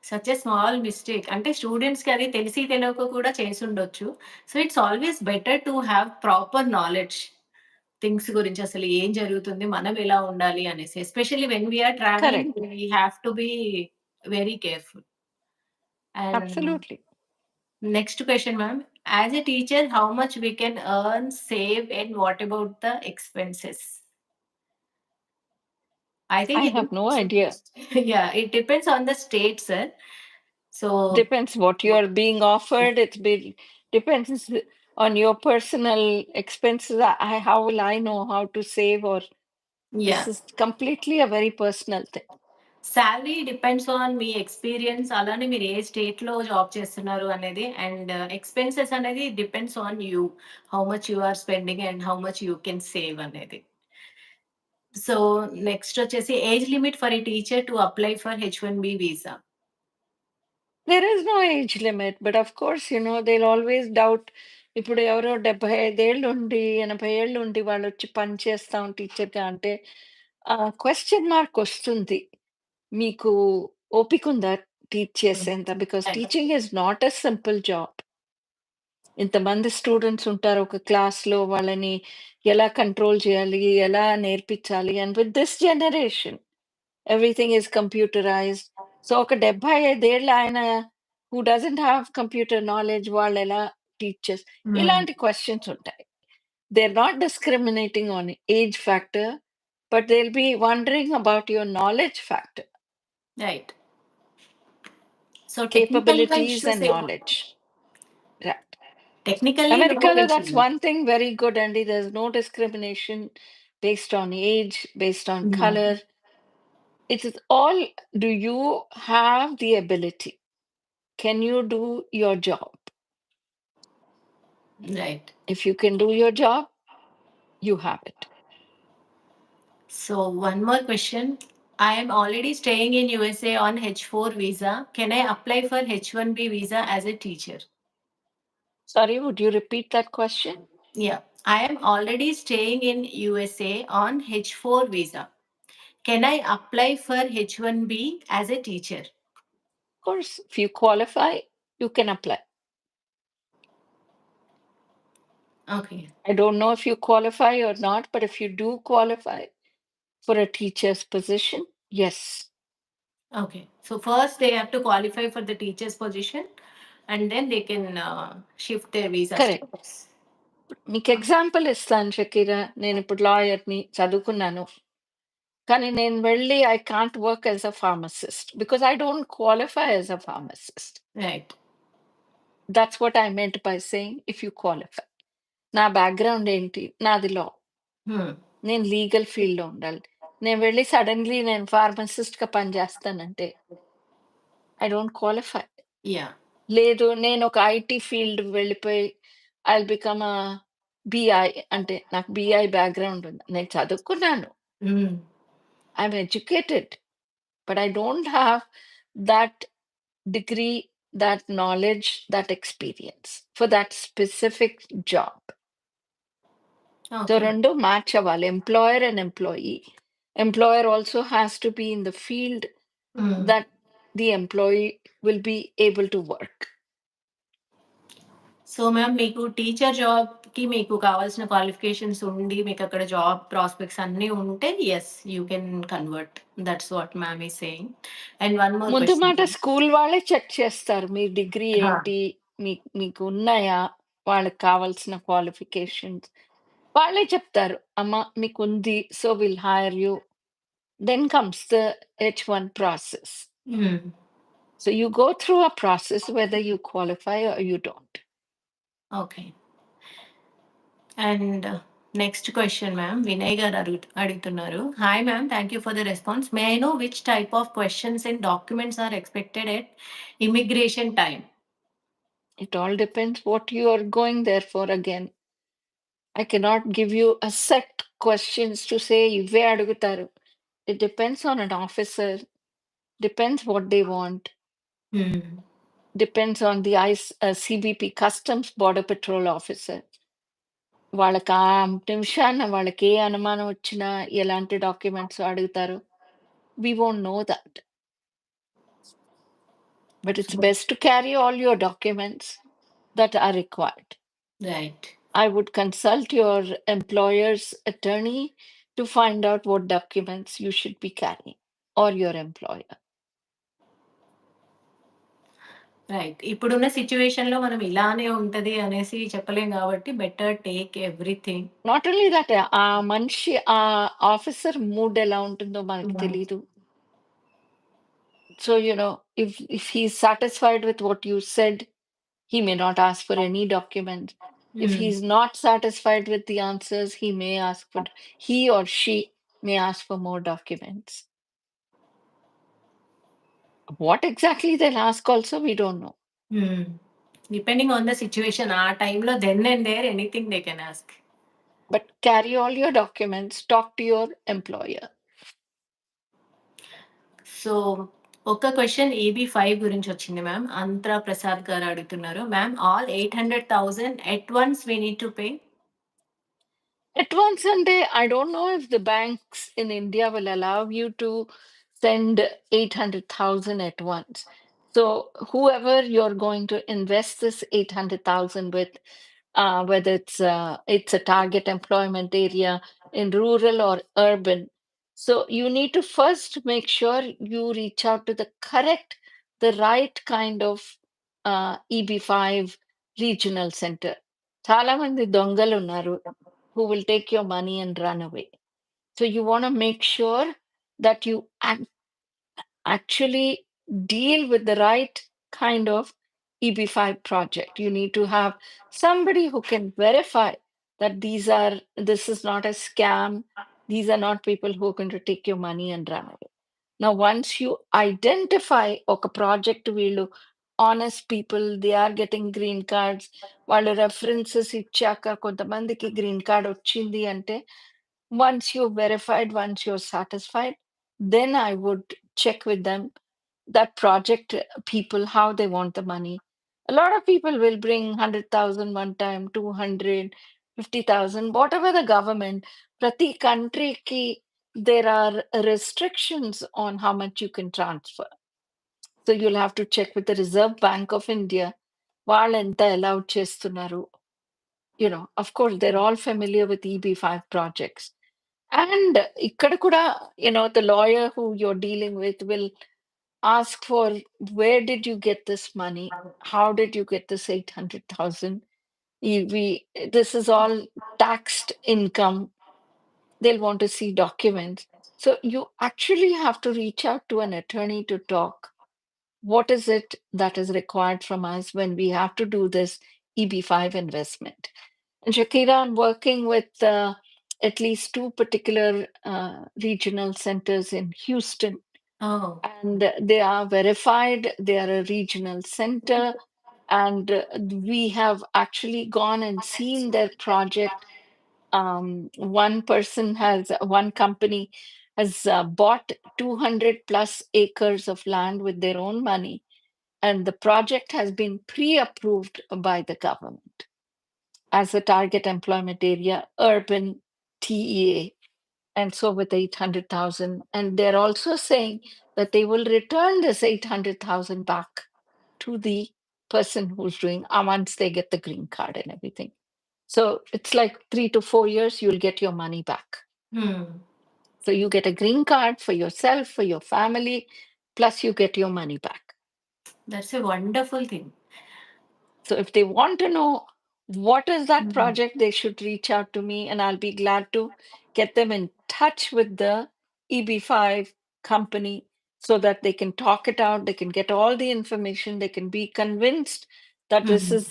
Such a small mistake. అంటే స్టూడెంట్స్‌కి అది తెలిసి తెలవక కూడా చేసుండొచ్చు. So it's always better to have proper knowledge. Things గురించి అసలు ఏం జరుగుతుంది? మనం ఎలా ఉండాలి అనేసి. Especially when we are travelling correct. We have to be very careful. And absolutely. next question, ma'am. As a teacher, how much we can earn, save, and what about the expenses? I think I have no idea. yeah, it depends on the state, sir. So Depends what you are being offered. Depends on your personal expenses. How will I know how to save? Or this yeah, is completely a very personal thing. salary depends on మీ experience. అలానే మీరు ఏ స్టేట్‌లో job చేస్తున్నారు అనేది. And expenses అనేది depends on you. How much you are spending and how much you can save అనేది. So next వచ్చేసి age limit for a teacher to apply for H1B visa. There is no age limit, but of course, they'll always doubt. ఇప్పుడు ఎవరో 75 ఏళ్ళుండి, 80 ఏళ్ళుండి వాళ్ళొచ్చి పని చేస్తాం టీచర్‌గా అంటే question mark వస్తుంది. మీకు ఓపికుందా? టీచ్ చేసేంత. Because Right. Teaching is not a simple job. ఇంతమంది స్టూడెంట్స్ ఉంటారు ఒక క్లాస్‌లో. వాళ్ళని ఎలా కంట్రోల్ చేయాలి? ఎలా నేర్పించాలి? And with this generation everything is computerised. So, ఒక 75 ఏళ్ల ఆయన who doesn't have computer knowledge వాళ్ళెలా టీచ్ Hmm. ఇలాంటి క్వెషన్స్ ఉంటాయి. They are not discriminating on age factor, but they will be wondering about your knowledge factor, Right. So technicalగా capabilities issues and ఏమి knowledge. Right. Technically no అమెరికాలో issue. That's one thing very good అండి. There no discrimination based on age, based on color. It is all, do you have the ability? Can you do your job? Right. If you can do your job, you have it. So one more question. I am already staying in USA on H4 visa. Can I apply for H1B visa as a teacher? Sorry, would you repeat that question? Of Yeah. I am already staying in USA on H4 visa. Can I apply for H1B as a teacher? course, if you qualify, you can apply. Okay. I don't know if you qualify or not, but if you do qualify for a teacher's position, yes. Okay. So first they have to qualify for the teacher's position and then they can shift their visa Correct. status. మీకు example ఇస్తాను Shakira. నేను ఇప్పుడు లాయర్‌ని చదువుకున్నాను. కానీ నేను వెళ్ళి I can't work as a pharmacist because I don't qualify as a pharmacist. Right. That's what I meant by saying if you qualify. నా బ్యాక్‌గ్రౌండ్ ఏంటి? నాది లా. Hmm. నేను లీగల్ ఫీల్డ్‌లో ఉండాలి. నేను వెళ్లి సడెన్‌లీ నేను ఫార్మసిస్ట్‌గా పనిచేస్తానంటే ఐ డోంట్ క్వాలిఫై. Yeah. లేదు నేను ఒక ఐటీ ఫీల్డ్ వెళ్ళిపోయి ఐ విల్ బికమ్ బీఐ అంటే నాకు బీఐ బ్యాక్‌గ్రౌండ్ ఉంది. నేను చదువుకున్నాను. Hmm. I'm educated. But I don't have that degree, that knowledge, that experience for that specific job. So Okay. రెండు match అవ్వాలి. Employer and employee. Employer also has to be in the field Hmm. that the employee will be able to work. So ma'am మీకు teacher జాబ్‌కి మీకు కావాల్సిన qualifications ఉండి, మీకక్కడ job prospects అన్నీ ఉంటే yes you can convert. That's what ma'am is saying. And one more ముందు question మాట ma'am. School వాళ్ళే చెక్ చేస్తారు. మీ డిగ్రీ ఆ! ఏంటి? మీకు ఉన్నాయా? వాళ్ళకి కావాల్సిన క్వాలిఫికేషన్స్. వాళ్ళే చెప్తారు. అమ్మ మీకుంది. So will hire you. Then comes the H1 process. హ్మ్. So you go through a process whether you qualify or you don't. Okay. And next question ma'am. Vinay garu అడుగుతున్నారు. Hi ma'am. Thank you for the response. May I know which type of questions and documents are expected at immigration time? It all depends what you are going there for again. I cannot give you a set questions to say ఇవే అడుగుతారు. It depends on an officer, depends what they want, హ్మ్. depends on the CBP, Customs Border Patrol officer. వాళ్ళకి ఆ నిమిషాన వాళ్ళకి ఏ అనుమానం వచ్చినా ఎలాంటి documents అడుగుతారో we won't know that. But it's so best to carry all your documents that are required. Right. I would consult your employer's attorney to find out what documents you should be carrying or your employer. Right. ఇప్పుడున్న సిట్యుయేషన్‌లో మనం ఇలానే ఉంటది అనేసి చెప్పలేం గాబట్టి better take everything. Not only that, ఆ మనిషి ఆ ఆఫీసర్ మూడ్ ఎలా ఉంటుందో మనకు హ్మ్. తెలీదు. So, if he's satisfied with what you said, he may not ask for any documents. If హ్మ్. he's not satisfied with the answers, he or she may ask for more documents. What exactly they'll ask also, we don't know. Hmm. Depending on the situation ఆ టైమ్‌లో then and there anything they can ask. But carry all your documents, talk to your employer. So ఒక question EB-5 గురించొచ్చింది ma'am. Antra Prasad garu అడుగుతున్నారు. Ma'am all 800,000 at once we need to pay? At one Sunday, I don't know if the banks in India will allow you to send 800,000 at once. So whoever you're going to invest this 800,000 with, whether it's a target employment area in rural or urban. So you need to first make sure you reach out to the right kind of EB5 regional center. చాలా మంది దొంగలు ఉన్నారు who will take your money and run away. So you want to make sure that you actually deal with the right kind of EB5 project. You need to have somebody who can verify that this is not a scam. These are not people who are going to take your money and run away. Now, once you identify ఒక project వీళ్ళు honest people, they are getting green cards, వాళ్ళు references ఇచ్చాక కొంతమందికి green card వచ్చింది అంటే, once you've verified, once you're satisfied, then I would check with them, that project people, how they want the money. A lot of people will bring 100,000 one time, 200, 50,000, whatever the government. Prati country ki there are restrictions on how much you can transfer. So you'll have to check with the Reserve Bank of India. వాళ్ళు ఎంత allowed చేస్తున్నారు. Of course, they're all familiar with EB5 projects. And ఇక్కడ కూడా, the lawyer who you're dealing with will ask for, where did you get this money? How did you get this 800,000? This is all taxed income. They'll want to see documents. So you actually have to reach out to an attorney to talk. What is it that is required from us when we have to do this EB5 investment? And Shakira, I'm working with at least two particular regional centers in Houston, Oh. and they are verified. They are a regional center, and we have actually gone and seen their project. One company has bought 200 plus acres of land with their own money, and the project has been pre-approved by the government as a target employment area, urban TEA. And so with 800,000, and they're also saying that they will return this 800,000 back to the person who's doing, once they get the green card and everything. So it's like 3 to 4 years, you'll get your money back. Hmm. So you get a green card for yourself, for your family, plus you get your money back. That's a wonderful thing. So if they want to know what is that project, they should reach out to me, and I'll be glad to get them in touch with the EB5 company so that they can talk it out. They can get all the information. They can be convinced that this is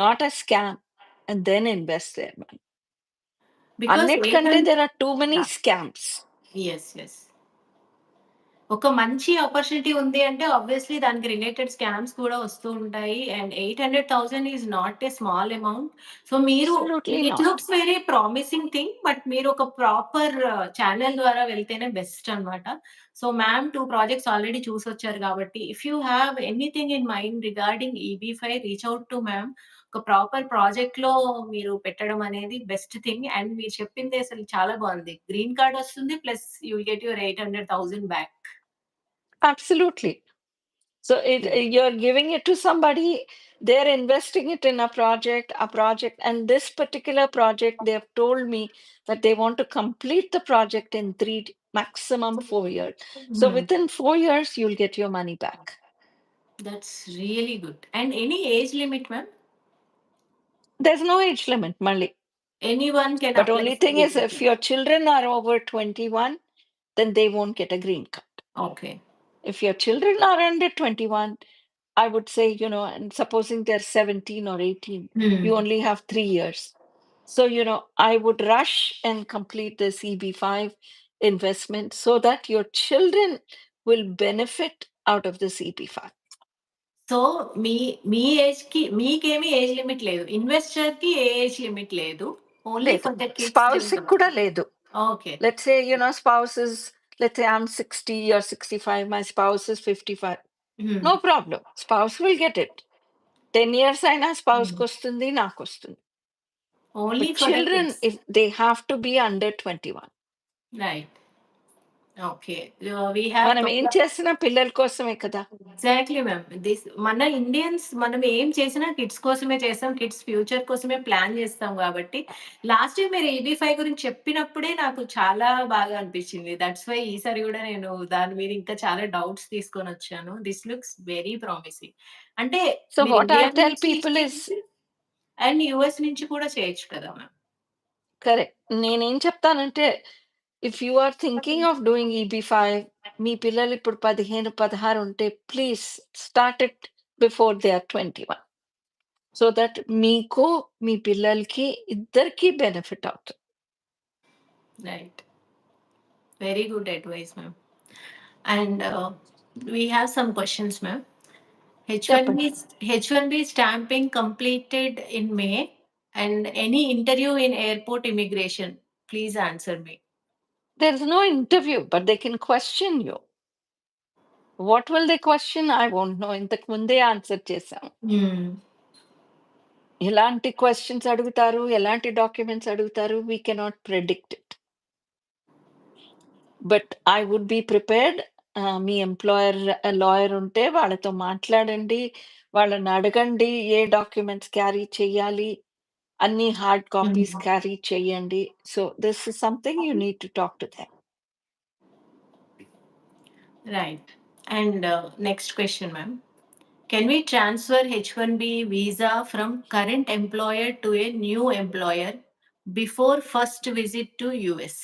not a scam, and then invest their money. Because Annitkanటే there are too many scams. yes. ఒక మంచి opportunity ఉంది అంటే obviously దానికి related scams కూడా వస్తూ ఉంటాయి. And 800,000 is not a small amount. So మీరు Absolutely it not. Looks very promising thing. But మీరు ఒక ప్రాపర్ చానెల్ ద్వారా వెళ్తేనే బెస్ట్ అన్నమాట. సో మ్యామ్ 2 ప్రాజెక్ట్స్ ఆల్రెడీ చూసొచ్చారు కాబట్టి if you have anything in mind regarding EB5 reach out to ma'am. ఒక proper ప్రాజెక్ట్‌లో మీరు పెట్టడం అనేది బెస్ట్ థింగ్. అండ్ మీరు చెప్పింది అసలు చాలా బావుంది. గ్రీన్ కార్డ్ వస్తుంది. Plus you will get your 800,000 back. Absolutely. So you're giving it to somebody, they're investing it in a project, and this particular project, they have told me that they want to complete the project in maximum 4 years. So within 4 years, you'll get your money back. That's really good. And any age limit, ma'am? There's no age limit, Mali. Anyone can But apply only for thing is, if EB5. your children are over 21, then they won't get a green card. Okay. If your children are under 21, I would say, and supposing they're 17 or 18, you only have 3 years. So, I would rush and complete this EB5 investment so that your children will benefit out of this EB5. So మీ మీ ఏజ్‌కి మీకేమి age limit లేదు. ఇన్వెస్టర్‌కి ఏ age limit లేదు. Only లేదు. For the kids స్పౌస్‌కి కూడా లేదు. Okay. Let's say, spouse is, let's say I'm 60 or 65, my spouse is 55. హ్మ్. No problem. Spouse will get it. 10 years అయినా స్పౌస్‌కి వస్తుంది, నాకొస్తుంది. Only But for the children, kids. if they have to be under 21. Right. Okay. We have మనం ఏం couple of చేసినా పిల్లల కోసమే కదా! Exactly ma'am. మన ఇండియన్స్ మనం ఏం చేసినా కిడ్స్ కోసమే చేస్తాం. కిడ్స్ ఫ్యూచర్ కోసమే ప్లాన్ చేస్తాం గాబట్టి, లాస్ట్ టైమ్ మీరు EB5 గురించి చెప్పినప్పుడే నాకు చాలా బాగా అనిపించింది. దట్స్ వై ఈసారి గూడా నేను దాని మీద ఇంకా చాలా డౌట్స్ తీసుకొనొచ్చాను. This looks very promising. అంటే సో మీరు వాట్ ఐ ఇండియా టెల్ నుంచి పీపుల్ ఇస్ అండ్ యూఎస్ నుంచి కూడా చేయొచ్చు కదా మ్యామ్. కరెక్ట్. నేనేం చెప్తానంటే, if you are thinking of doing EB5 మీ పిల్లలు ఇప్పుడు 15, 16 ఉంటే please start it before they are 21. So that మీకు, మీ పిల్లలకి ఇద్దరికీ బెనిఫిట్ అవుతుంది. Right. Very good advice ma'am. And we have some questions, ma'am. H1B చెప్పండి. H1B stamping completed in May and any interview in airport immigration. Please answer me. There is no interview but they can question you. What will they question? I won't know. ఇంతకు ముందే answer చేశాం. Hmm. ఎలాంటి questions అడుగుతారు? ఎలాంటి documents అడుగుతారు? We cannot predict it. But I would be prepared. మీ employer lawyer ఉంటే వాళ్ళతో మాట్లాడండి. వాళ్ళని అడగండి ఏ డాక్యుమెంట్స్ క్యారీ చేయాలి. అన్ని హార్డ్ కాపీస్ Hmm. క్యారీ చేయండి. So this is something you need to talk to them. Right. And next question, ma'am. Can we transfer H1B visa from current employer to a new employer before first visit to US?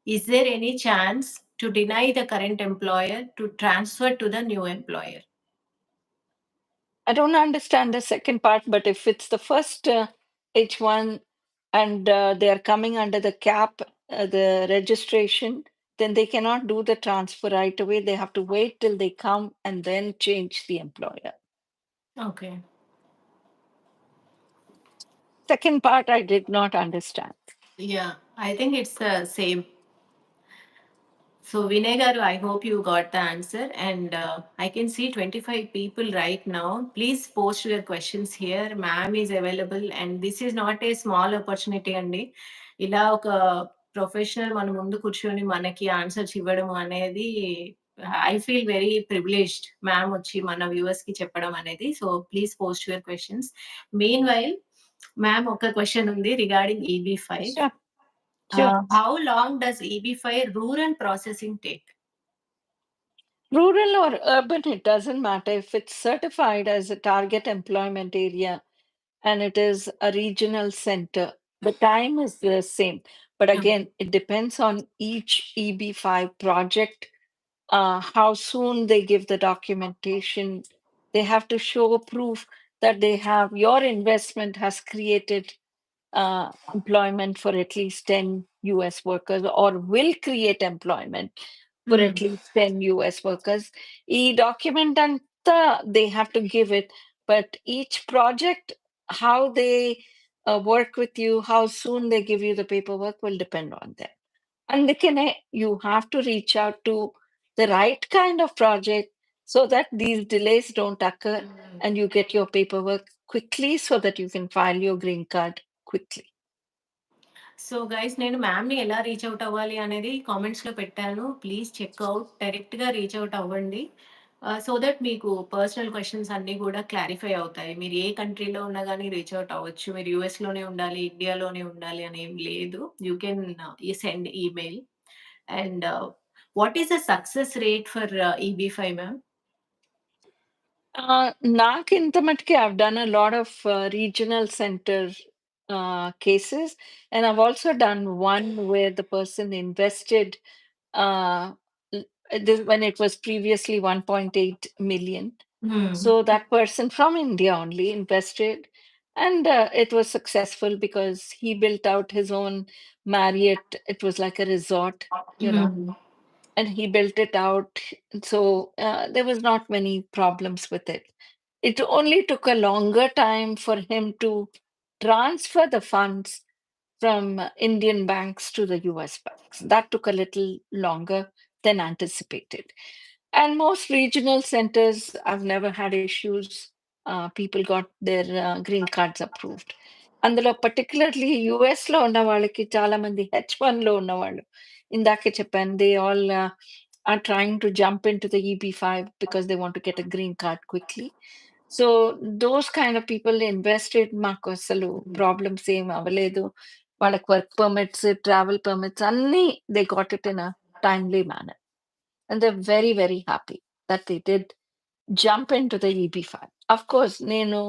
Is there any chance to deny the current employer to transfer to the new employer? I don't understand the second part, but if it's the first H1 and they are coming under the cap, the registration, then they cannot do the transfer right away. They have to wait till they come and then change the employer. Okay. Second part, I did not understand. Yeah, I think it's the same. So, Vinay garu, I hope you got the answer. And I can see 25 people right now. Please post your questions here. Ma'am is available. And this is not a small opportunity అండి. ఇలా ఒక professional మన ముందు కూర్చొని మనకి answers ఇవ్వడం అనేది I feel very privileged. Ma'am వచ్చి మన వ్యూవర్స్ కి చెప్పడం అనేది. So please post your questions. Mean while ma'am ఒక క్వశ్చన్ ఉంది regarding EB5. Sure, sure. How long does EB5 rural processing take? Rural or urban, it doesn't matter. If it's certified as a target employment area and it is a regional center, the time is the same. But Okay. again, it depends on each EB5 project, how soon they give the documentation. They have to show proof that they have your investment has created employment for at least 10 US workers or will create employment for Hmm. at least 10 US workers. E document and they have to give it, but each project, how they work with you, how soon they give you the paperwork will depend on them. And you have to reach out to the right kind of project so that these delays don't occur and you get your paperwork quickly so that you can file your green card quickly. So guys నేను మ్యామ్‌ని ఎలా reach out అవ్వాలి అనేది కామెంట్స్‌లో పెట్టాను. Please check out. డైరెక్ట్‌గా reach out అవ్వండి. So that మీకు పర్సనల్ క్వెషన్స్ అన్నీ గూడా క్లారిఫై అవుతాయి. మీరు ఏ కంట్రీలో ఉన్నా గానీ రీచ్ ఔట్ అవ్వచ్చు. మీరు యూఎస్‌లోనే ఉండాలి, ఇండియాలోనే ఉండాలి అని ఏం లేదు. You can send email. And what is the success rate for EB5 ma'am? నాకింత మటికి I've done a lot of regional center cases, and I've also done one where the person invested uh, when it was previously 1.8 million. హ్మ్. So that person from India only invested, and it was successful because he built out his own Marriott. It was like a resort, you know, హ్మ్. and he built it out. So there was not many problems with it. It only took a longer time for him to transfer the funds from Indian banks to the US banks. That took a little longer than anticipated. And most regional centers, I've never had issues. People got their green cards approved. అందులో particularly యుఎస్‌లో ఉన్న వాళ్ళకి చాలా మంది H1లో ఉన్నవాళ్ళు. ఇందాకే చెప్పాను. They all are trying to jump into the EB-5 because they want to get a green card quickly. So those kind of people invested మాకు అసలు ప్రాబ్లమ్స్ ఏం అవ్వలేదు. వాళ్ళకి వర్క్ పర్మిట్స్, ట్రావెల్ పర్మిట్స్ అన్నీ they got it in a timely manner. And they're very, very happy that they did jump into the EB5. Of course నేను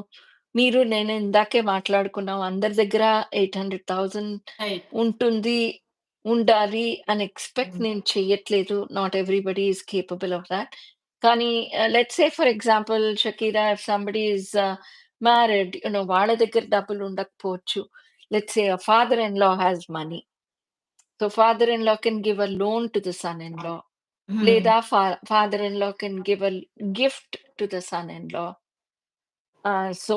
ఇందాకే మాట్లాడుకున్నాం. అందరి దగ్గర 800,000 రైట్. ఉంటుంది, ఉండాలి అని ఎక్స్‌పెక్ట్ నేను చెయ్యట్లేదు. Not everybody is capable of that. కానీ let's say for example Shakira if somebody is married వాళ్ళ దగ్గర డబ్బులు ఉండకపోవచ్చు. Let's say a father in law has money. So father in law can give a loan to the son in law. Hmm. లేదా father in law can give a gift to the son in law. So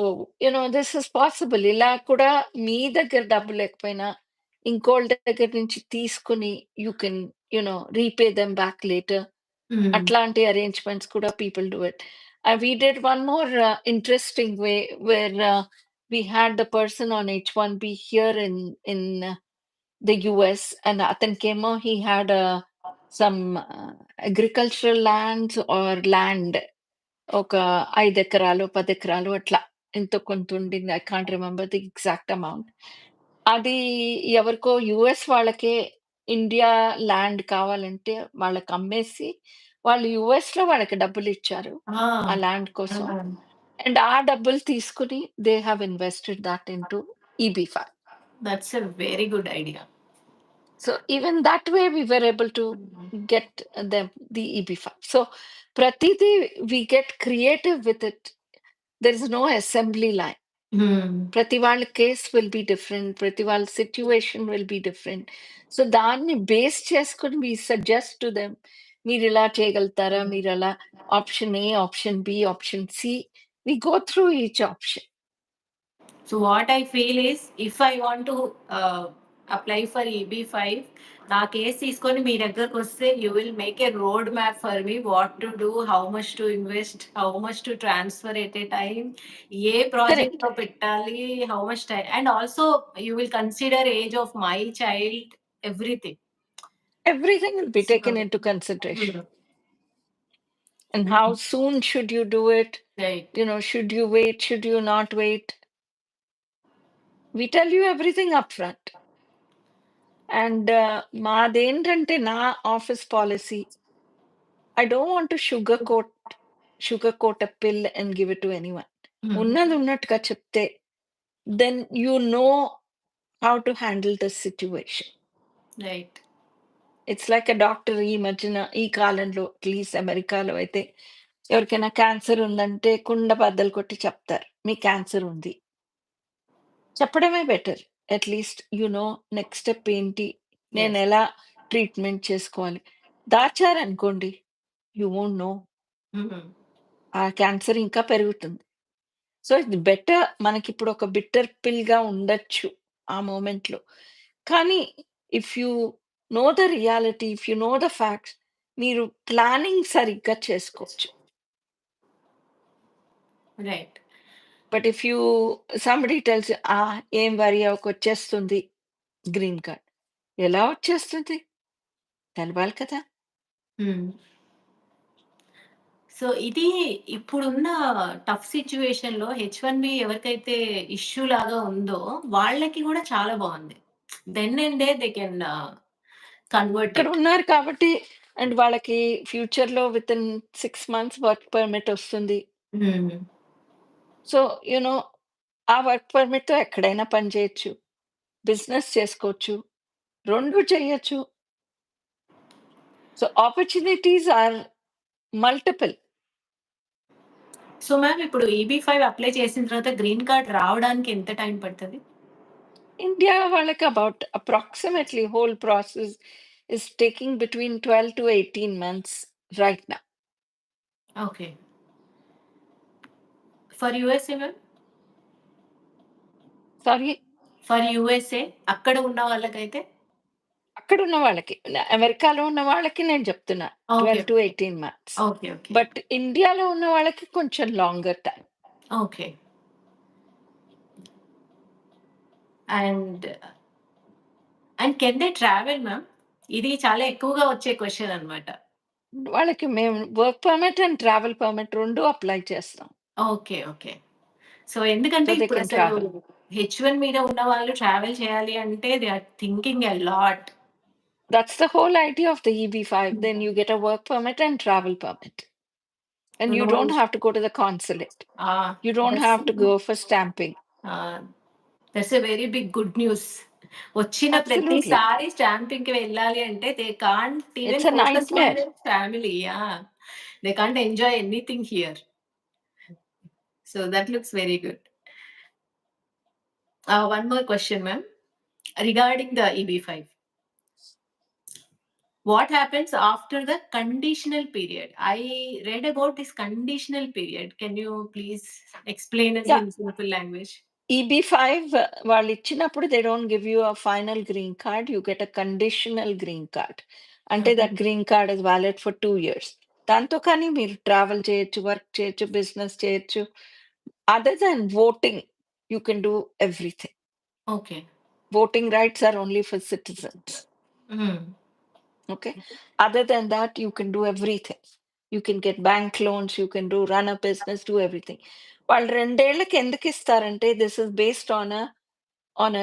this is possible. ఇలా కూడా మీ దగ్గర డబ్బు లేకపోయినా ఇంకోళ్ళ దగ్గర నుంచి తీసుకుని you can repay them back later. హ్మ్. అట్లాంటి అరేంజ్మెంట్స్ కూడా people do it. We did one more interesting way where we had the person on H-1B here in the US, and అతనికేమో he had some agricultural lands or land ఒక 5 ఎకరాలు, 10 ఎకరాలు అట్లా ఎంతో కొంత ఉండింది. I can't remember the exact amount. అది ఎవరికో US వాళ్ళకే ఇండియా ల్యాండ్ కావాలంటే వాళ్ళకి అమ్మేసి, వాళ్ళు యూఎస్‌లో వాళ్ళకి డబ్బులిచ్చారు ఆ! ఆ ల్యాండ్ కోసం. ఆ! అండ్ ఆ డబ్బులు తీసుకొని they have invested that into EB5. That's a very good idea. So even that way we were able to హ్మ్. get the EB-5. So pratidi we get creative with it. There is no assembly line. హ్మ్. ప్రతి వాళ్ళ case will be different. ప్రతి వాళ్ళ situation will be different. So దాన్ని base చేసుకొని వి suggest to them. మీరు ఇలా చేయగలుగుతారా? మీరు అలా option A, option B, option C. We go through each option. So what I feel is if I want to apply for EB5 నా case తీసుకొని మీ దగ్గరకొస్తే you will make a road map for me what to do, how much to invest, how much to transfer at a time, ఏ correct. ప్రాజెక్ట్‌లో పెట్టాలి, how much time and also you will consider age of my child everything. Everything will be so taken into consideration. హ్మ్. And how soon should you do it? Right. Should you wait? Should you not wait? We tell you everything upfront. And మాదేంటంటే నా office policy, I don't want to sugarcoat a pill and give it to anyone. హ్మ్. ఉన్నది ఉన్నట్టుగా చెప్తే, then you know how to handle the situation. Right. It's like a doctor ఈ మధ్యన ఈ కాలంలో at least అమెరికాలో అయితే ఎవరికైనా క్యాన్సర్ ఉందంటే కుండ బద్దలు కొట్టి చెప్తారు. మీకు క్యాన్సర్ ఉంది. చెప్పడమే బెటర్. అట్‌లీస్ట్ నెక్స్ట్ స్టెప్ ఏంటి? యెస్. నేనెలా ట్రీట్‌మెంట్ చేసుకోవాలి? దాచారనుకోండి యూ వోంట్ నో. హ్మ్. ఆ క్యాన్సర్ ఇంకా పెరుగుతుంది. సో, ఇది బెటర్ మనకిప్పుడు ఒక బిట్టర్ పిల్‌గా ఉండొచ్చు ఆ మొమెంట్‌లో. కానీ if you know the reality, if you know the facts మీరు ప్లానింగ్ సరిగ్గా చేసుకోవచ్చు. Right. But if somebody tells you, ఏం వరీ అవ్వకు వచ్చేస్తుంది గ్రీన్ కార్డ్. ఎలా వచ్చేస్తుంది? తెలవాలి కదా! హ్మ్. సో, ఇది ఇప్పుడున్న టఫ్ సిట్యుయేషన్‌లో హెచ్-1బీ ఎవరికైతే ఇష్యూ లాగా ఉందో, వాళ్ళకి గూడా చాలా బావుంది. Then and they they can convert ఇక్కడ ఇట్. ఉన్నారు కాబట్టి అండ్ వాళ్ళకి ఫ్యూచర్‌లో వితిన్ 6 మంత్స్ వర్క్ పర్మిట్ వస్తుంది. హ్మ్. సో, యూ నో ఆ వర్క్ పర్మిట్‌తో ఎక్కడైనా పని చేయొచ్చు. బిజినెస్ చేసుకోవచ్చు. 2 చేయొచ్చు. So, opportunities are multiple. So, ma'am EB five apply apply చేసిన తర్వాత గ్రీన్ కార్డ్ రావడానికి ఎంత టైం పడతది? ఇండియా వాళ్ళకి about approximately whole process is taking between 12-18 months right now. Okay. For USA ma'am? Sorry. For USA అక్కడ ఉన్న వాళ్ళకైతే? అక్కడున్న వాళ్ళకి అమెరికాలో ఉన్న వాళ్ళకి నేను చెప్తున్నా okay. 12-18 months. Okay. Okay. But ఇండియాలో ఉన్న వాళ్ళకి కొంచెం longer time. Okay. And can they travel ma'am? ఇది చాలా ఎక్కువగా వచ్చే క్వెషన్ అన్నమాట. వాళ్ళకి మేము work permit and travel permit 2 apply చేస్తాం. ఓకే. ఓకే. సో, ఎందుకంటే సో, దే కెన్ ఇప్పుడసలు ట్రావెల్. హెచ్-1 మీద ఉన్నవాళ్ళు ట్రావెల్ చేయాలి అంటే they are thinking a lot. That's the whole idea of the EB-5. Then you get a work permit and travel permit. And you know don't ఇష్ have to go to the consulate. Ah! You don't దట్స్ have to go for stamping. Ah! That's a very big good news. వచ్చిన Absolutely. ప్రతిసారి స్టాంపింగ్‌కి వెళ్ళాలి అంటే they can't It's even a focus on nightmare. Their family. Yeah! They can't enjoy anything here. So, that looks very good. One more question ma'am. Regarding the EB-5. What happens after the conditional period? I read about this conditional period. Can you please explain us Yeah. in simple language? EB-5 వాళ్ళిచ్చినప్పుడు they don't give you a final green card. You get a conditional green card. అంటే that Mhm. green card is valid for 2 years. దాంతో కానీ మీరు travel చేయొచ్చు, work చేయొచ్చు, business చేయొచ్చు. Other than voting, you can do everything. Okay. Voting rights are only for citizens. Mm. Okay. Other than that, you can do everything. You can get bank loans, you can run a business, do everything. వాళ్ళు 2 ఏళ్ళకి ఎందుకిస్తారంటే this is based on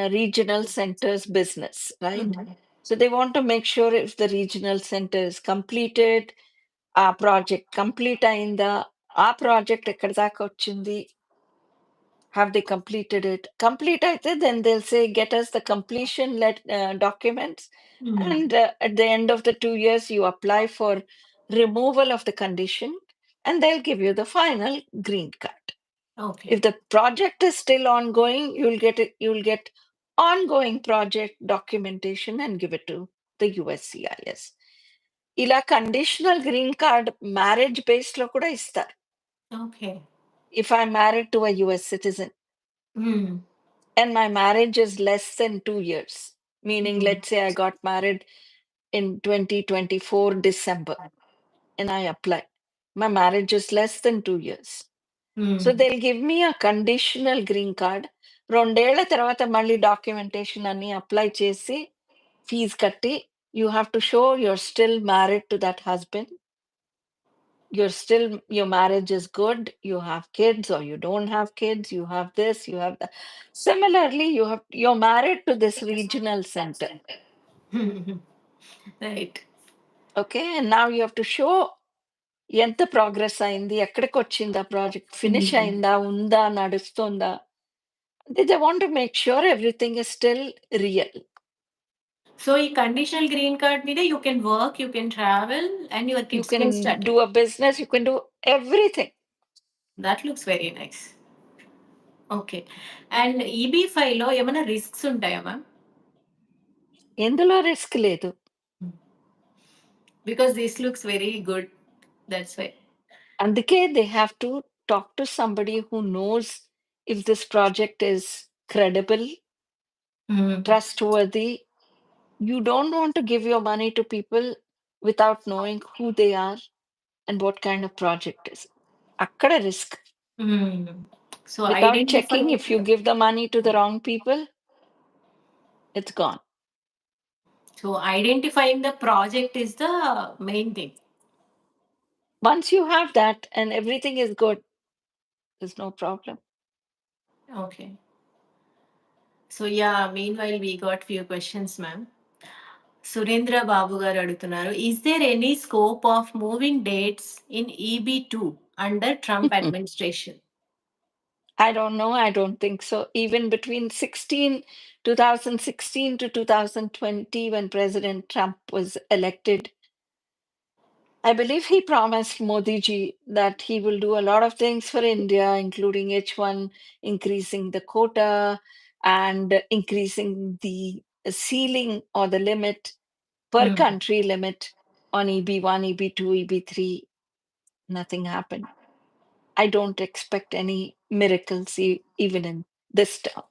a regional center's business, right? Mhm. So they want to make sure if the regional center is completed, ఆ project complete అయిందా? ఆ project ఎక్కడి దాకా వచ్చింది? Have they completed it? Complete అయితే then they'll say, "Get us the completion documents." Mm. And at the end of the 2 years, you apply for removal of the condition, and they'll give you the final green card. Okay. If the project is still ongoing, you'll get ongoing project documentation and give it to the USCIS. ఇలా conditional green card marriage బేస్‌లో కూడా ఇస్తారు. Okay. If I'm married to a US citizen Mm. and my marriage is less than 2 years, meaning Mm. let's say I got married in 2024 December and I apply. My marriage is less than 2 years. So Mm. they'll give me a conditional green card. 2 ఏళ్ల తర్వాత మళ్ళీ documentation అన్ని apply చేసి, fees కట్టి, you have to show you're still married to that husband. Your marriage is good, you have kids or you don't have kids, you have this, you have that. Similarly, you're married to this regional center. Right. Okay. And now you have to show ఎంత progress అయింది, ఎక్కడికొచ్చిందా project, finish Mm. అయిందా, ఉందా, నడుస్తుందా. They want to make sure everything is still real. So, ఈ conditional green card మీద you can work, you can travel and your You kids can can study. do a business, you can do everything. That looks very nice. Okay. And EB-5లో ఏమైనా risks ఉంటాయా ma'am? ఎందులో risk లేదు. Because this looks very good. That's why. అందుకే they have to talk to somebody who knows if this project is credible, Mm. trustworthy. You don't want to give your money to people without knowing who they are and what kind of project is. అక్కడ risk. Mm. So Without identify. checking, if you give the money to the wrong people, it's gone. So identifying the project is the main thing. Once you have that and everything is good, there's no problem. Okay. So yeah, meanwhile we got few questions, ma'am. Surendra Babu garu అడుగుతున్నారు. Is there any scope of moving dates in EB2 under Trump administration? I don't know. I don't think so. Even between 2016 to 2020, when President Trump was elected, I believe he promised Modi ji that he will do a lot of things for India, including H1, increasing the quota and increasing the ceiling or the limit per Mm. country limit on EB1, EB2, EB3. Nothing happened. I don't expect any miracles even in this term.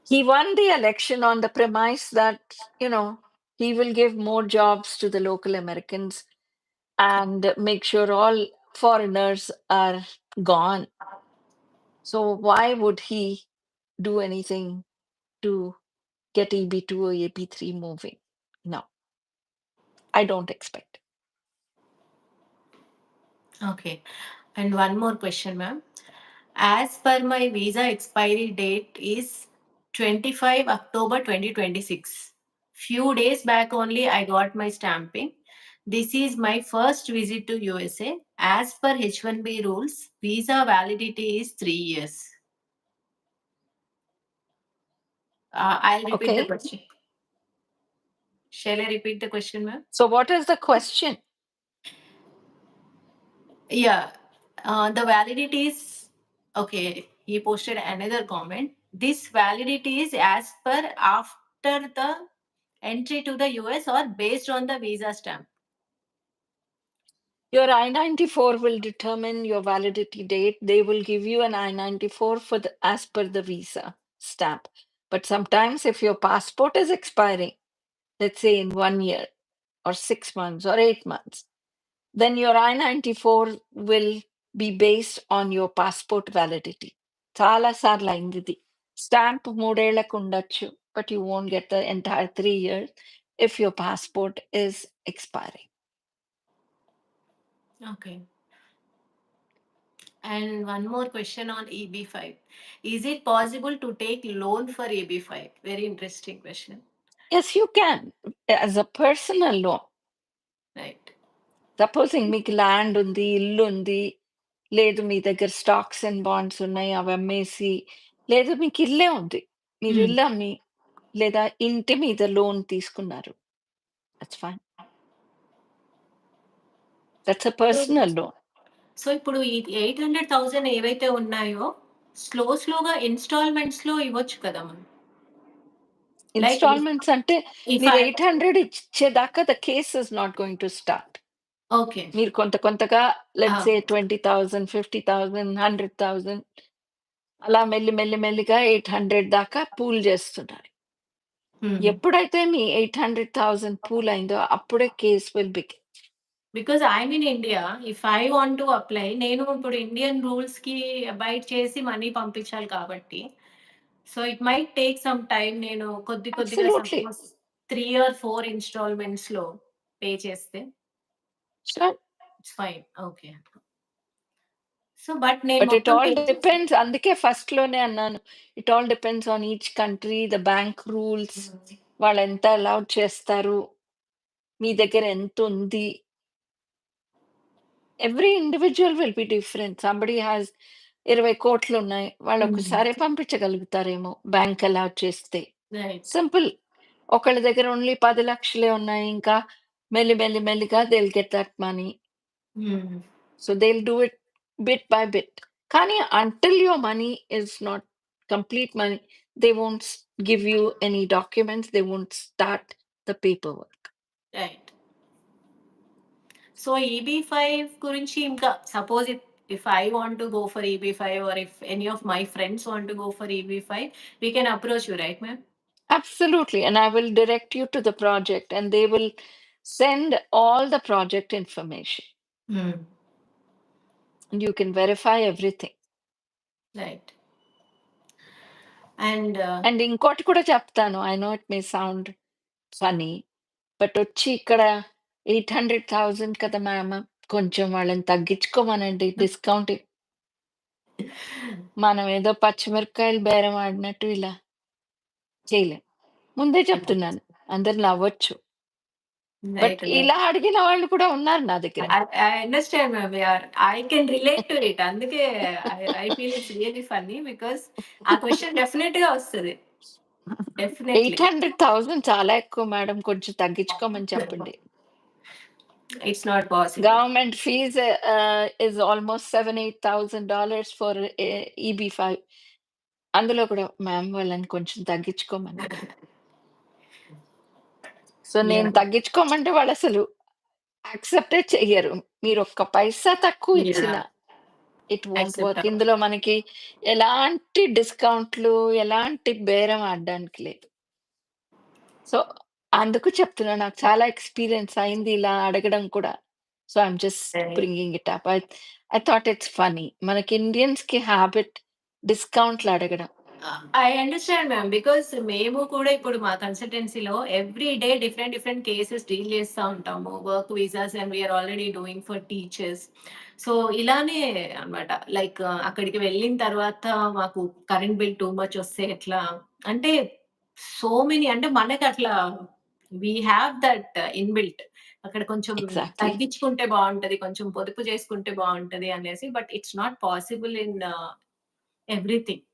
He won the election on the premise that, he will give more jobs to the local Americans and make sure all foreigners are gone. So why would he do anything to get EB2 or EB3 moving? No, I don't expect. Okay. And one more question, ma'am. As per my visa expiry date is 25 October 2026. Few days back only I got my stamping. This is my first visit to USA. As per H1B rules, visa validity is 3 years. I'll repeat the Okay. question. Shall I repeat the question, ma'am? So what is the question? Yeah. The validity is okay. He posted another comment. This validity is as per after the entry to the US or based on the visa stamp. Your I-94 will determine your validity date. They will give you an I-94 for the as per the visa stamp. But sometimes if your passport is expiring, let's say in 1 year or 6 months or 8 months, then your I-94 will be based on your passport validity. చాలా సార్లు అయింది ఇది. Stamp 3 ఏళ్లకు ఉండొచ్చు, but you won't get the entire 3 years if your passport is expiring. Okay. And one more question on EB5. Is it possible to take loan for EB5? Very interesting question. Yes, you can as a personal loan. Right. Supposing మీకు land ఉంది, ఇల్లు ఉంది, లేదు మీ దగ్గర stocks and bonds ఉన్నాయి, అవి అమ్మేసి, లేదు మీకు ఇల్లే ఉంది, మీరు Hmm. ఇల్లు అమ్మి లేదా ఇంటి మీద లోన్ తీసుకున్నారు. That's fine. That's a personal loan. So ఇప్పుడు ఈ 800,000 ఏవైతే ఉన్నాయో స్లోగా ఇన్‌స్టాల్‌మెంట్స్‌లో ఇవ్వచ్చు కదా మనం. లైక్ ఇన్‌స్టాల్‌మెంట్స్ అంటే ఇఫ్ మీరు ఐ 800 ఇచ్చేదాకా the case is not going to start. Okay. మీరు కొంతగా ఆ! లెట్స్ సే 20,000, 50,000, 100,000 అలా మెల్లిగా 800 దాకా పూల్ చేస్తున్నారు. హ్మ్. ఎప్పుడైతే మీ 800,000 పూల్ అయిందో అప్పుడే case will begin. Because I'm in India. If I want to apply నేను ఇప్పుడు ఇండియన్ రూల్స్‌కి అబైడ్ చేసి మనీ పంపించాలి కాబట్టి. So it might take some time నేను కొద్దిగా అబ్సల్యూట్‌లీ. సపోజ్ 3 ఆర్ 4 ఇన్‌స్టాల్‌మెంట్స్‌లో పే చేస్తే sure. It's fine. Okay. So but నేను బట్ ఇట్ మొత్తం ఆల్ పే చేసి డిపెండ్స్. అందుకే ఫస్ట్‌లోనే అన్నాను. It all depends on each country, the bank rules. వాళ్ళెంత అలౌడ్ చేస్తారు? మీ దగ్గర ఎంతుంది? Every individual will be different. Somebody has 20,00,00,000 ఉన్నాయి. వాళ్ళు ఒక్కసారే పంపించగలుగుతారేమో బ్యాంక్ అలౌ చేస్తే. రైట్. సింపుల్. ఒకళ్ళ దగ్గర ఓన్లీ 10,00,000 ఉన్నాయి. ఇంకా మెల్లిగా they will get that money. Hmm. So they will do it bit by bit. కానీ until your money is not complete money, they won't give you any documents. They won't start the paper work. Right. So EB5 గురించి ఇంకా suppose if I want to go for EB5 or if any of my friends want to go for EB5 we can approach you right ma'am? Absolutely. And I will direct you to the project and they will send all the project information హ్మ్. and you can verify everything. Right. And And ఇంకోటి కూడా చెప్తాను. I know it may sound funny, but వచ్చి ఇక్కడ 800,000 కదా ma'am! కొంచెం వాళ్ళని తగ్గించుకోమనండి discount. మనం ఏదో పచ్చిమిరపకాయలు బేరం ఆడినట్టు ఇలా చేయలేం. ముందే చెప్తున్నాను. అందరు నవ్వొచ్చు. But right ma'am. ఇలా అడిగిన వాళ్ళు కూడా ఉన్నారు నా దగ్గర. I understand ma'am. I can relate to it. అందుకే I feel it's really funny because ఆ క్వెషన్ డెఫినిట్‌గా వస్తది. డెఫినెట్‌లీ. 800,000 చాలా ఎక్కువ మేడం. కొంచెం తగ్గించుకోమని చెప్పండి. It's not possible. Government fees is almost $7,000-8,000 for EB5. అందులో కూడా మ్యామ్ వాళ్ళని కొంచెం తగ్గించుకోమనండి. సో నేను యాహ్! తగ్గించుకోమంటే వాళ్ళసలు యాక్సెప్టే చెయ్యరు. మీరు ఒక్క పైసా తక్కువ ఇచ్చినా yeah! It won't accept work. అవ్వదు. ఇందులో మనకి ఎలాంటి డిస్కౌంట్‌లు, ఎలాంటి బేరం ఆడడానికి లేదు. సో అందుకు చెప్తున్నా. నాకు చాలా ఎక్స్‌పీరియన్స్ అయింది ఇలా అడగడం కూడా. So I'm just right. Bringing it up. I thought it's funny. మనకి ఇండియన్స్‌కి హాబిట్ డిస్కౌంట్‌లు అడగడం. I understand ma'am. బికాజ్ మేము కూడా ఇప్పుడు మా కన్సల్టెన్సీలో every day different different cases deal చేస్తా ఉంటాము. Work visas and we are already doing for teachers. So, ఇలానే అన్నమాట. లైక్ అక్కడికి వెళ్ళిన తర్వాత మాకు కరెంట్ బిల్ టూ మచ్ వస్తే ఎట్లా? అంటే సో మెనీ అంటే మనకట్లా వి హావ్ దట్ ఇన్‌బిల్ట్. అక్కడ కొంచెం ఎగ్జాక్ట్‌లీ. తగ్గించుకుంటే బావుంటది. కొంచెం పొదుపు చేసుకుంటే బావుంటది అనేసి. But it's not possible in everything.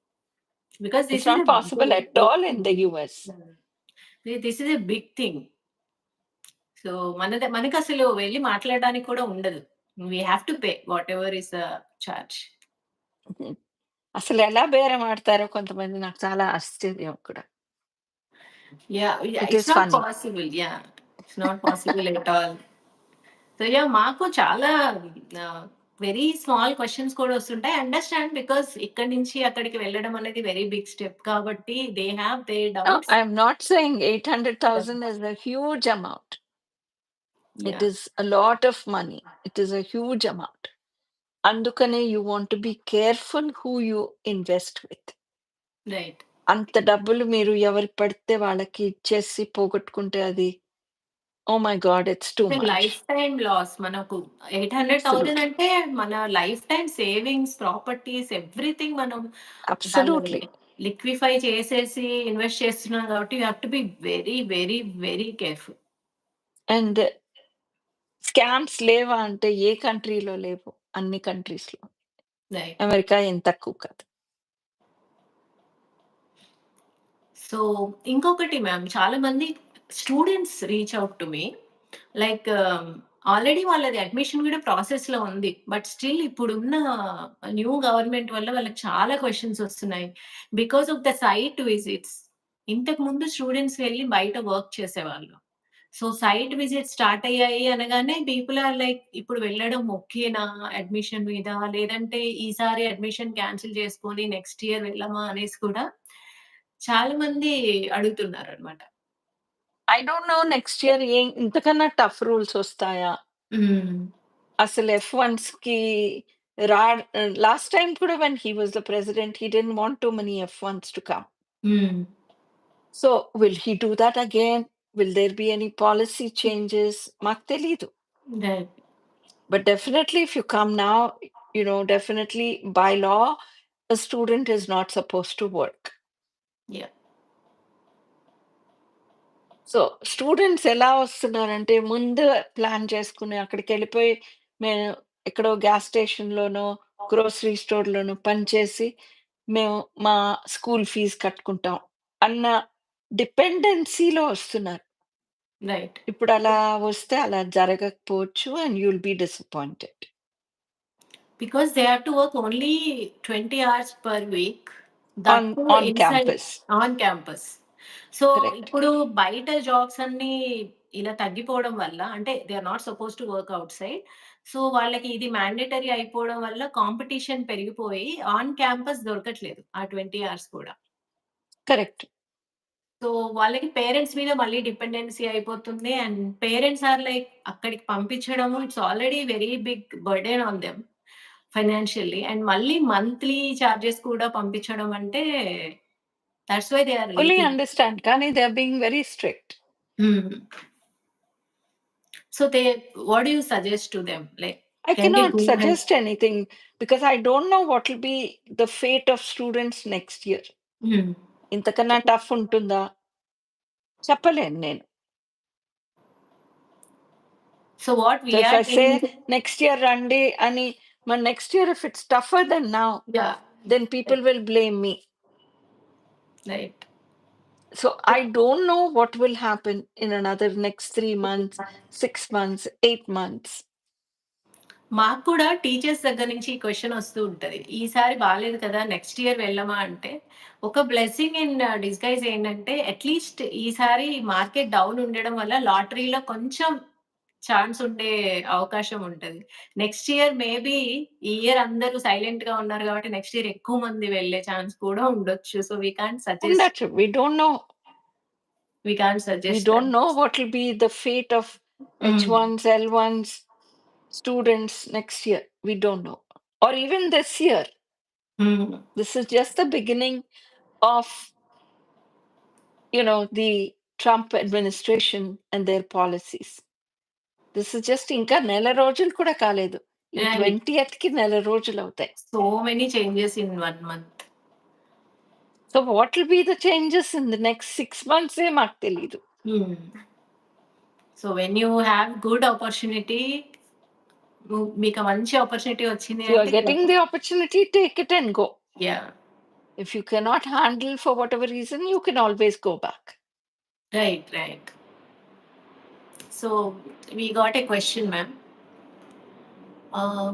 Because it's this is not a possible big, at big all in the thing. US. This is a big thing. So మనకసలు వెళ్లి మాట్లాడడానికి కూడా ఉండదు. We have to pay whatever is the charge. అసలెలా బేరం ఆడతారో కొంతమంది నాకు చాలా ఆశ్చర్యం కూడా. Yeah, yeah, it it's is not funny. possible. Yeah, it's not possible at all. So yeah! మాకు చాలా వెరీ స్మాల్ క్వెషన్స్ కూడా వస్తుంటాయి. అండర్‌స్టాండ్ బికాజ్ ఇక్కడి నుంచి అక్కడికి వెళ్ళడం అనేది వెరీ బిగ్ స్టెప్ కాబట్టి they have there no, doubts. I am not saying 800,000 is a huge amount. It yeah! Is a lot of money. It is a huge amount. అందుకనే you want to be careful who you invest with. Right. అంత డబ్బులు మీరు ఎవరికి పడితే వాళ్ళకి ఇచ్చేసి పోగొట్టుకుంటే అది oh my God! It's too much. Life time loss మనకు 800,000 అబ్సల్యూట్‌లీ. అంటే మన life time savings, properties everything మనం దాన్ని అబ్సల్యూట్‌లీ. లిక్విఫై చేసేసి ఇన్వెస్ట్ చేస్తున్నాం కాబట్టి you have to be very, very, very careful. And scams లేవా అంటే ఏ కంట్రీలో లేవు. అన్ని కంట్రీస్‌లో. రైట్. అమెరికా ఏం తక్కువ కాదు. సో ఇంకొకటి మ్యామ్ చాలా మంది students reach out to me. Like already వాళ్ళది అడ్మిషన్ కూడా ప్రాసెస్‌లో ఉంది. బట్ స్టిల్ ఇప్పుడున్న న్యూ గవర్నమెంట్ వల్ల వాళ్ళకి చాలా క్వెషన్స్ వస్తున్నాయి. Because of the site visits. ఇంతకుముందు స్టూడెంట్స్ వెళ్లి బయట వర్క్ చేసేవాళ్ళు. సో సైట్ విజిట్స్ స్టార్ట్ అయ్యాయి అనగానే పీపుల్ ఆర్ లైక్ ఇప్పుడు వెళ్ళడం ఓకేనా అడ్మిషన్ మీద? లేదంటే ఈసారి అడ్మిషన్ క్యాన్సిల్ చేసుకొని నెక్స్ట్ ఇయర్ వెళ్ళమా అనేసి కూడా చాలా మంది అడుగుతున్నారనమాట. I don't know next year ఇంతకన్నా టఫ్ రూల్స్ వస్తాయా? హ్మ్. అసలు ఎఫ్-1స్‌కి రా లాస్ట్ టైమ్ కూడా when he was the president he didn't want too many F1s to come. Hmm. So will he do that again? Will there be any policy changes? మాకు తెలీదు. Right. But definitely, if you come now, definitely by law, a student is not supposed to work. Yeah! So, students ఎలా వస్తున్నారంటే, ముందు plan చేసుకొని అక్కడికెళ్ళిపోయి, మేము ఎక్కడో gas స్టేషన్‌లోనో, grocery స్టోర్‌లోనో పనిచేసి, మేము మా స్కూల్ ఫీజ్ కట్టుకుంటాం అన్న డిపెండెన్సీలో వస్తున్నారు. రైట్. ఇప్పుడు అలా వస్తే అలా జరగకపోవచ్చు and you will be disappointed. Because they have to work only 20 hours per week. That on to on inside campus. On campus. So, correct. ఇప్పుడు బయట జాబ్స్ అన్నీ ఇలా తగ్గిపోవడం వల్ల అంటే they are not supposed to work outside. So, వాళ్ళకి ఇది mandatory అయిపోవడం వల్ల కాంపిటీషన్ పెరిగిపోయి ఆన్ క్యాంపస్ దొరకట్లేదు. ఆ 20 అవర్స్ కూడా. కరెక్ట్. సో, వాళ్ళకి పేరెంట్స్ మీద మళ్ళీ డిపెండెన్సీ అయిపోతుంది. అండ్ పేరెంట్స్ ఆర్ లైక్ అక్కడికి పంపించడము it's already very big burden on them financially. And మళ్ళీ మంత్లీ చార్జెస్ కూడా పంపించడం అంటే that's why they are fully waiting. Understand. కానీ they are being very strict. Hmm. So, what do you suggest to them? Like I can they cannot go and suggest anything because I don't know what will be the fate of students next year. హ్మ్. ఇంతకన్నా tough ఉంటుందా? చెప్పలేను నేను. So, what we So if are I say telling next year రండి అని, మరి next year if it's tougher than now, yeah! then people will blame me. Right. So I don't know what will happen in another next 3 months, 6 months, 8 months. మాకు కూడా teachers దగ్గర నుంచి ఈ question వస్తూ ఉంటది. ఈసారి బాలేదు కదా! నెక్స్ట్ ఇయర్ వెళ్ళమా అంటే, ఒక బ్లెస్సింగ్ ఇన్ డిస్‌గైజ్ ఏంటంటే, అట్‌లీస్ట్ ఈసారి మార్కెట్ డౌన్ ఉండడం వల్ల లాటరీలో కొంచెం ఛాన్స్ ఉండే అవకాశం ఉంటది. నెక్స్ట్ ఇయర్ మేబీ ఈ ఇయర్ అందరూ సైలెంట్‌గా ఉన్నారు కాబట్టి, నెక్స్ట్ ఇయర్ ఎక్కువ మంది వెళ్ళే ఛాన్స్ కూడా ఉండొచ్చు. So, we can't suggest. ఉండొచ్చు. We don't know. We can't We suggest don't that. know what will be the fate of హ్మ్. H1s, L1s students next year. We don't know. Or even this year. హ్మ్. This is just the beginning. of, the Trump administration and their policies. This is just ఇంకా నెల రోజులు కూడా కాలేదు. ఈ Right. 20థ్‌కి నెల రోజులవుతాయి. So many changes in 1 month. So what will be the changes in the next 6 మంత్సే మాకు తెలీదు. Hmm. So when you have good opportunity, మీకు మంచి ఆపర్చునిటీ వచ్చింది యూ ఆర్ అంటే getting the opportunity, take it and go. Yeah! If you cannot handle for whatever reason, you can always go back. Right. Right. So we got a question, ma'am. Um,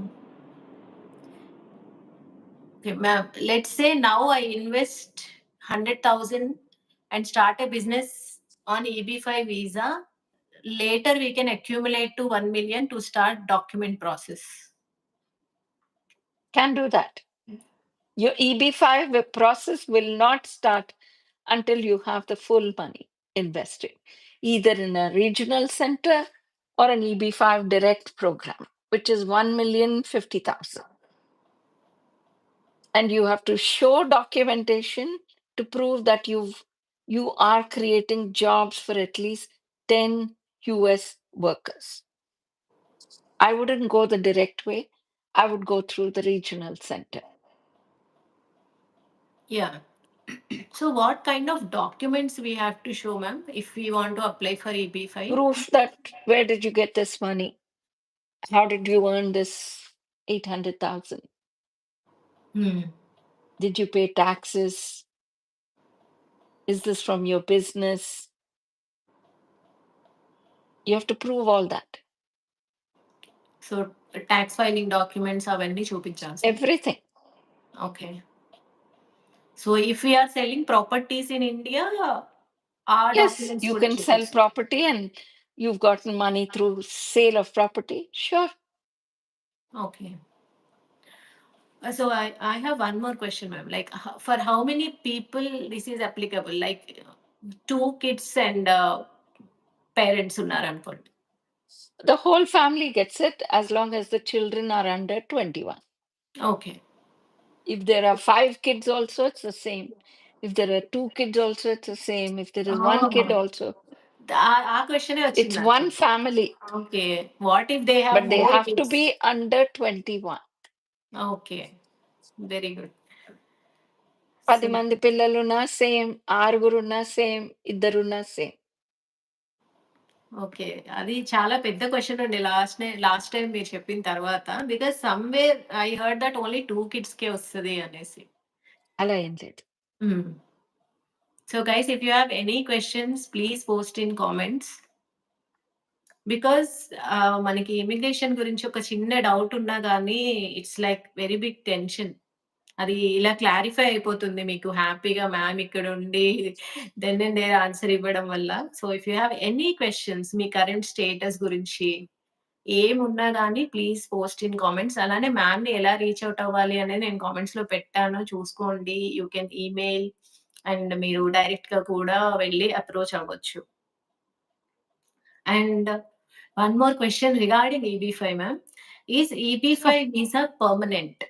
okay, ma'am. Let's say now I invest 100,000 and start a business on EB-5 visa. Later we can accumulate to 1 million to start document process. Can do that. Your EB-5 process will not start until you have the full money invested, either in a regional center or an EB-5 direct program, which is 1,050,000. And you have to show documentation to prove that you are creating jobs for at least 10 US workers. I wouldn't go the direct way. I would go through the regional center. Yeah. So what kind of documents we have to show, ma'am, if we want to apply for EB-5? Proof that where did you get this money? How did you earn this 800,000? Hmm. Did you pay taxes? Is this from your business? You have to prove all that. So tax filing documents అవన్నీ చూపించాలి. Everything. Okay. So if we are selling properties in India, our Yes, documents you కూడా can sell చూపించాలి. property and you've gotten money through sale of property. Sure. Okay. So I have one more question, ma'am. Like for how many people this is applicable? Like 2 kids and parents ఉన్నారనుకోండి. The whole family gets it as long as the children are under 21. Okay. If there are 5 kids also, it's the same. If there are 2 kids also, it's the same. If there is 1 kid Oh. also, ఆ క్వశ్చనే it's వచ్చింది one నాకు. family, okay. What if they have but they more have to kids? be under 21. Okay. Very good. 10 మంది పిల్లలున్నా same, 6గురున్నా same, ఇద్దరున్నా same. Okay. అది చాలా పెద్ద question అండి. Last time మీరు చెప్పిన తర్వాత. Because somewhere I heard that only 2 కిడ్స్‌కే వస్తది అనేసి. అలా ఏం లేదు. Hmm. So guys if you have any questions please post in comments. Because మనకి ఇమిగ్రేషన్ గురించి ఒక చిన్న డౌట్ ఉన్నా గానీ it's like very big tension. అది ఇలా క్లారిఫై అయిపోతుంది మీకు హ్యాపీగా మ్యామ్ ఇక్కడుండి దెన్ అండ్ దేర్ ఆన్సర్ ఇవ్వడం వల్ల. So if you have any questions మీ కరెంట్ స్టేటస్ గురించి ఏమున్నా గానీ ప్లీజ్ పోస్ట్ ఇన్ కామెంట్స్. అలానే మ్యామ్‌ని ఎలా రీచ్ ఔట్ అవ్వాలి అనేది నేను కామెంట్స్‌లో పెట్టాను చూసుకోండి. యూ కెన్ ఈమెయిల్ అండ్ మీరు డైరెక్ట్‌గా కూడా వెళ్లి అప్రోచ్ అవ్వచ్చు. And one more question regarding EB-5 ma'am. Is EB-5 visa permanent?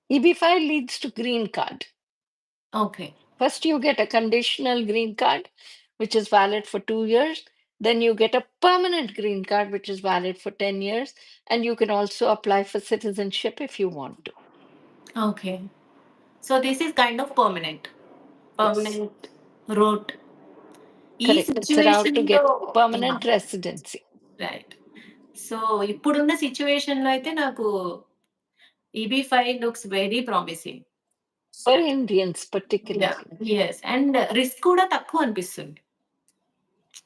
EB-5 leads to green card. Okay. First, you get a conditional green card, which is valid for 2 years. Then you get a permanent green card, which is valid for 10 years. And you can also apply for citizenship if you want to. Okay. So this is kind of permanent. Yes, permanent route. ఈ correct. It's a route to సిట్యుయేషన్‌లో get permanent residency. Right. So ఇప్పుడున్న సిట్యుయేషన్‌లో అయితే నాకు EB-5 looks very promising. For Indians, yeah! particularly. Yes. And risk కూడా తక్కువ అనిపిస్తుంది.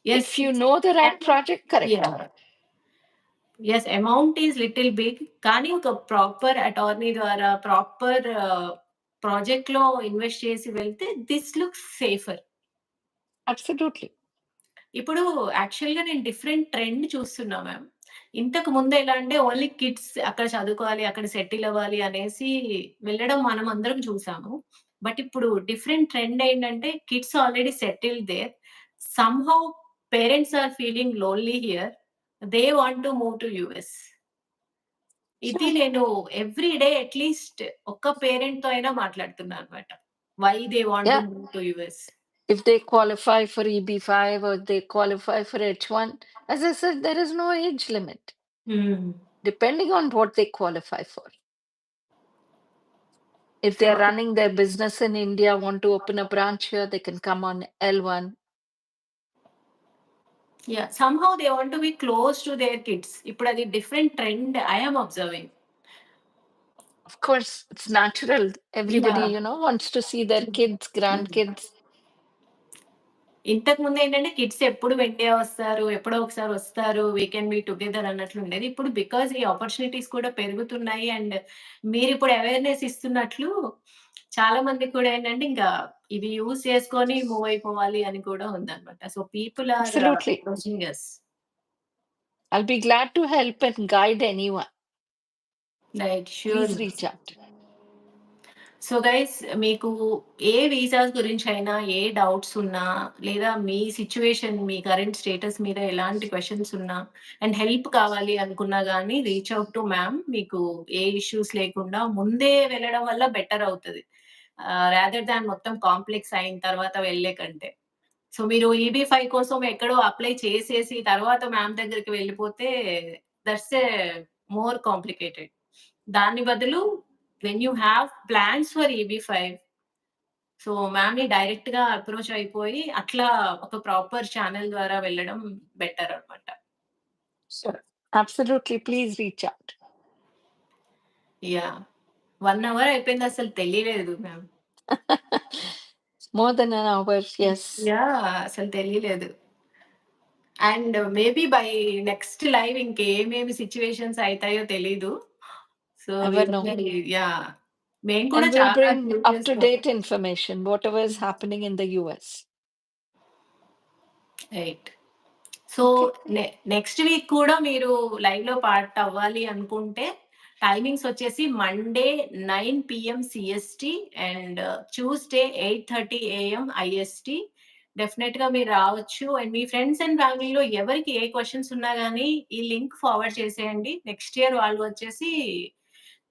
Yes. If you know the right project, correct. Yeah! Yes. Amount is little big. కానీ ఒక ప్రాపర్ అటార్నీ ద్వారా ప్రాపర్ ప్రాజెక్ట్‌లో ఇన్వెస్ట్ చేసి వెళ్తే దిస్ లుక్స్ సేఫర్. Absolutely. ఇప్పుడు యాక్చువల్‌గా నేను డిఫరెంట్ ట్రెండ్ చూస్తున్నా మ్యామ్. ఇంతకు ముందు ఎలా అంటే ఓన్లీ కిడ్స్ అక్కడ చదువుకోవాలి, అక్కడ సెటిల్ అవ్వాలి అనేసి వెళ్ళడం మనమందరం చూసాము. బట్ ఇప్పుడు డిఫరెంట్ ట్రెండ్ ఏంటంటే kids already settled there. Somehow parents are feeling lonely here. They want to move to US. ఇది Sure. నేను ఎవ్రీ డే అట్‌లీస్ట్ ఒక్క పేరెంట్‌తో అయినా మాట్లాడుతున్నా అన్నమాట. Why they want to Yeah, move to US? if they qualify for EB-5 or they qualify for H-1, as I said, there is no age limit, హ్మ్. depending on what they qualify for. If so they're running their business in India, want to open a branch here, they can come on L1. Yeah! Somehow they want to be close to their kids. ఇప్పుడది different trend I am observing. Of course, it's natural. Everybody, yeah! wants to see their kids, grandkids. ఇంతకుముందేంటంటే kids ఎప్పుడు వెంటే వస్తారు, ఎప్పుడో ఒకసారి వస్తారు, we can be together అన్నట్లుండేది. ఇప్పుడు బికాజ్ ఈ ఆపర్చునిటీస్ కూడా పెరుగుతున్నాయి అండ్ మీరిప్పుడు అవేర్‌నెస్ ఇస్తున్నట్లు చాలా మందికి కూడా ఏంటంటే ఇంకా ఇవి యూజ్ చేసుకొని మూవ్ అయిపోవాలి అని కూడా ఉందన్నమాట. So people are Absolutely. Approaching us. I'll be glad to help and guide anyone. Right. Sure. Please reach out. So guys మీకు ఏ వీసాస్ గురించైనా ఏ డౌట్స్ ఉన్నా, లేదా మీ సిట్యుయేషన్, మీ కరెంట్ స్టేటస్ మీద ఎలాంటి క్వెషన్స్ ఉన్నా అండ్ హెల్ప్ కావాలి అనుకున్నా గానీ రీచ్ ఔట్ టు మ్యామ్. మీకు ఏ ఇష్యూస్ లేకుండా ముందే వెళ్ళడం వల్ల బెటర్ అవుతది. రాదర్ దాన్ మొత్తం కాంప్లెక్స్ అయిన తర్వాత వెళ్ళే కంటే. సో మీరు ఈబీ-5 కోసం ఎక్కడో అప్లై చేసేసి తర్వాత మ్యామ్ దగ్గరికి వెళ్ళిపోతే దట్స్ ఎ మోర్ కాంప్లికేటెడ్. దాని బదులు when you have plans for EB5, so మ్యామ్‌ని డైరెక్ట్‌గా అప్రోచ్ అయిపోయి అట్లా ఒక ప్రాపర్ ఛానెల్ ద్వారా వెళ్ళడం బెటర్ అన్నమాట. Sure. Absolutely. Please reach out. Yeah! 1 hour అయిపోయింది అసలు తెలియలేదు ma'am. More than an hour, yes. Yeah! అసలు తెలియలేదు. And maybe by next live ఇంకేమేమి సిట్యుయేషన్స్ అయితాయో తెలీదు. So Never will know. Be yeah! మేము కూడా And we'll చాలా bring క్యూరియస్‌గా up-to-date information, whatever is happening in the US. Right. So Okay? Next week కూడా మీరు లైవ్‌లో పార్ట్ అవ్వాలి అనుకుంటే టైమింగ్స్ వచ్చేసి Monday 9 PM CST and Tuesday 8:30 AM IST. డెఫినెట్‌గా మీరు రావచ్చు. అండ్ మీ ఫ్రెండ్స్ అండ్ ఫ్యామిలీలో ఎవరికి ఏ క్వెషన్స్ ఉన్నా గానీ ఈ లింక్ ఫార్వర్డ్ చేసేయండి. నెక్స్ట్ ఇయర్ వాళ్ళు వచ్చేసి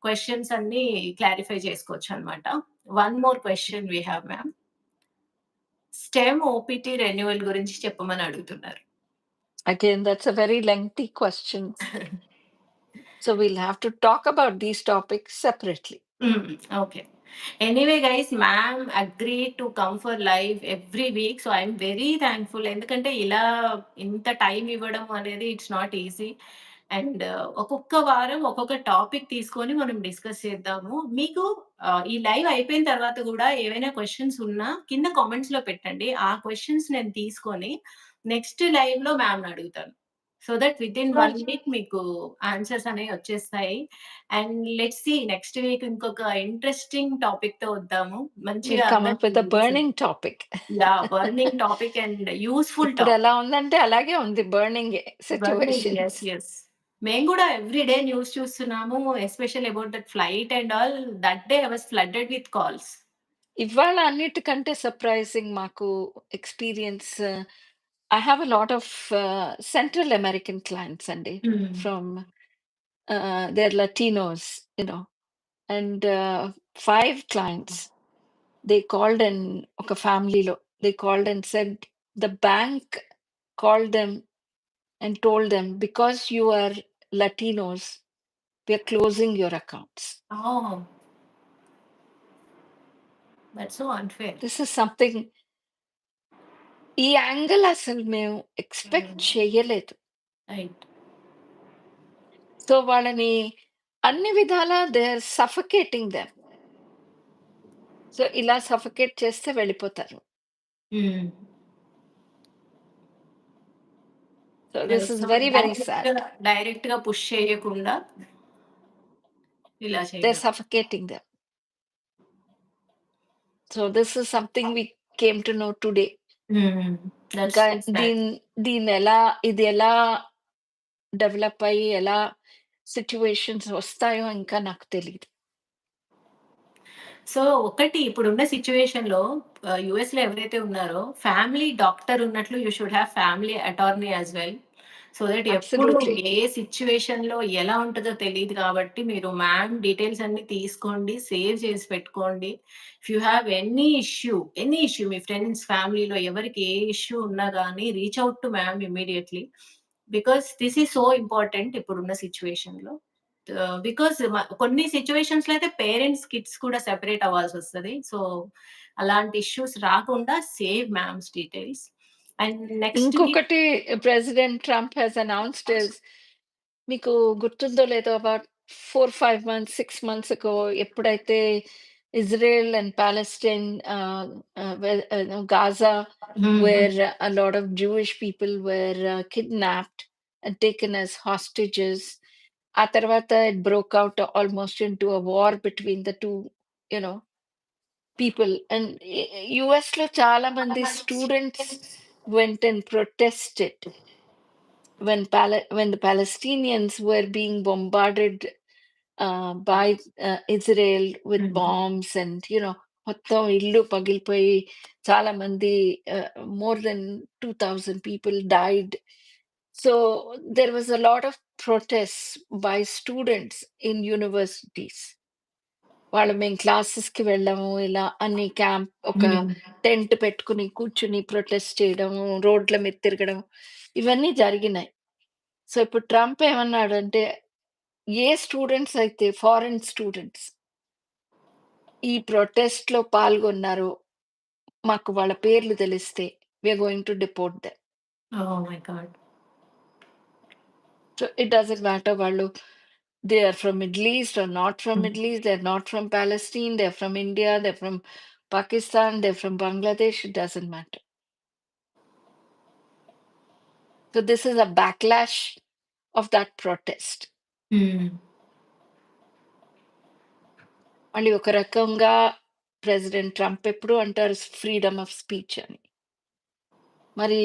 క్వెషన్స్ అన్నీ క్లారిఫై చేసుకోవచ్చనమాట. One more question we have ma'am. STEM OPT renewal గురించి చెప్పమని అడుగుతున్నారు. Again, that's a very lengthy question. So we'll have to talk about these topics separately. Okay. Anyway guys, ma'am agree to come for live every week. So I'm very thankful. ఎందుకంటే ఇలా ఇంత time ఇవ్వడం అనేది it's not easy. And ఒక్కొక్క వారం ఒక్కొక్క topic తీసుకొని మనం డిస్కస్ చేద్దాము. మీకు ఈ లైవ్ అయిపోయిన తర్వాత గూడా ఏవైనా క్వెషన్స్ ఉన్నా కింద కామెంట్స్‌లో పెట్టండి. ఆ క్వెషన్స్ నేను తీసుకొని నెక్స్ట్ లైవ్‌లో మ్యామ్‌ని అడుగుతాను. So that within 1 Right. Week మీకు ఆన్సర్స్ అనేవి వచ్చేస్తాయి. And let's see next week ఇంకొక ఇంట్రెస్టింగ్ టాపిక్‌తో వద్దాము. We'll మంచిగా come up అందరికి with a burning topic. Yeah! Burning topic and useful ఇప్పుడు టాపిక్. ఎలా ఉందంటే అలాగే ఉంది బర్నింగే బర్నింగ్. సిట్యుయేషన్స్. యెస్. యెస్. మేము గూడా ఎవ్రీ డే న్యూస్ చూస్తున్నాము. Especially about that flight and all. That day I was flooded with calls. ఇవాళ అన్నిటికంటే సర్ప్రైజింగ్ మాకు experience I have a lot of Central American clients అండి. హ్మ్. From they're Latinos, and 5 clients they called and ఒక ఫ్యామిలీలో they called and said the bank called them and told them, because you are Latinos, we are closing your accounts. Oh! That's so unfair. This is something, ఈ angle అసలు మేము expect హ్మ్. చేయలేదు. Right. So వాళ్ళని అన్ని విధాలా they are suffocating them. So ఇలా suffocate చేస్తే వెళ్ళిపోతారు. Hmm. So this is so very very sad. డైరెక్ట్‌గా పుష్ చేయకుండా ఇలా దే ఆర్ చేయడం. Suffocating them. So this is something we came to know today. Hmm. That's ఇంకా దట్స్ సాడ్. ఇది ఎలా డెవలప్ అయ్యి ఎలా సిట్యుయేషన్స్ వస్తాయో ఇంకా నాకు తెలీదు. సో ఒకటి ఇప్పుడున్న సిట్యుయేషన్‌లో యూఎస్‌లో ఎవరైతే ఉన్నారో ఫ్యామిలీ డాక్టర్ ఉన్నట్లు you should have family attorney as well. So that ఎప్పుడు అబ్సల్యూట్‌లీ. ఏ సిట్యుయేషన్‌లో ఎలా ఉంటదో తెలీదు కాబట్టి మీరు మ్యామ్ డీటెయిల్స్ అన్నీ తీసుకోండి. సేవ్ చేసి పెట్టుకోండి. If you have any issue మీ ఫ్రెండ్స్, ఫ్యామిలీలో ఎవరికి ఏ ఇష్యూ ఉన్నా గాని reach out to ma'am immediately. Because this is so important ఇప్పుడున్న సిట్యుయేషన్‌లో. బికాస్ కొన్ని సిట్యుయేషన్స్‌లో అయితే పేరెంట్స్, కిడ్స్ కూడా సెపరేట్ అవ్వాల్సొస్తది. సో, అలాంటి ఇష్యూస్ రాకుండా save ma'am's details. And next week ఇంకొకటి ప్రెసిడెంట్ ట్రంప్ హాస్ అనౌన్స్డ్ మీకు గుర్తుందో లేదో అబౌట్ 4, 5 మంత్స్, 6 మంత్స్ అగో ఎప్పుడైతే Israel and Palestine Gaza hmm. Where a lot of Jewish people were kidnapped and taken as hostages. ఆ తర్వాత it broke out almost into a war between the 2 you know people. And యూఎస్‌లో చాలా మంది students went and protested when the Palestinians were being bombarded by Israel with హ్మ్. bombs and మొత్తం ఇల్లు పగిలిపోయి చాలా మంది more than 2000 people died. So there was a lot of protests by students in universities. వాళ్ళు మేము క్లాసెస్‌కి వెళ్ళము ఇలా అని ఒక హ్మ్. టెంట్ పెట్టుకొని కూర్చొని ప్రొటెస్ట్ చేయడం, రోడ్ల మీద తిరగడం ఇవన్నీ జరిగినాయి. సో, ఇప్పుడు ట్రంప్ ఏమన్నాడంటే, ఏ స్టూడెంట్స్ అయితే ఫారెన్ స్టూడెంట్స్ ఈ ప్రొటెస్ట్‌లో పాల్గొన్నారో, మాకు వాళ్ళ పేర్లు తెలిస్తే we are going to deport them. Oh my God! So, it doesn't matter వాళ్ళు they are from Middle East or not from hmm. Middle East, they are not from Palestine, they are from India, they are from Pakistan, they are from Bangladesh, it doesn't matter. So, this is a backlash of that protest. హ్మ్. మళ్ళీ ఒక రకంగా president Trump ఎప్పుడు అంటారు freedom of speech అని. మరి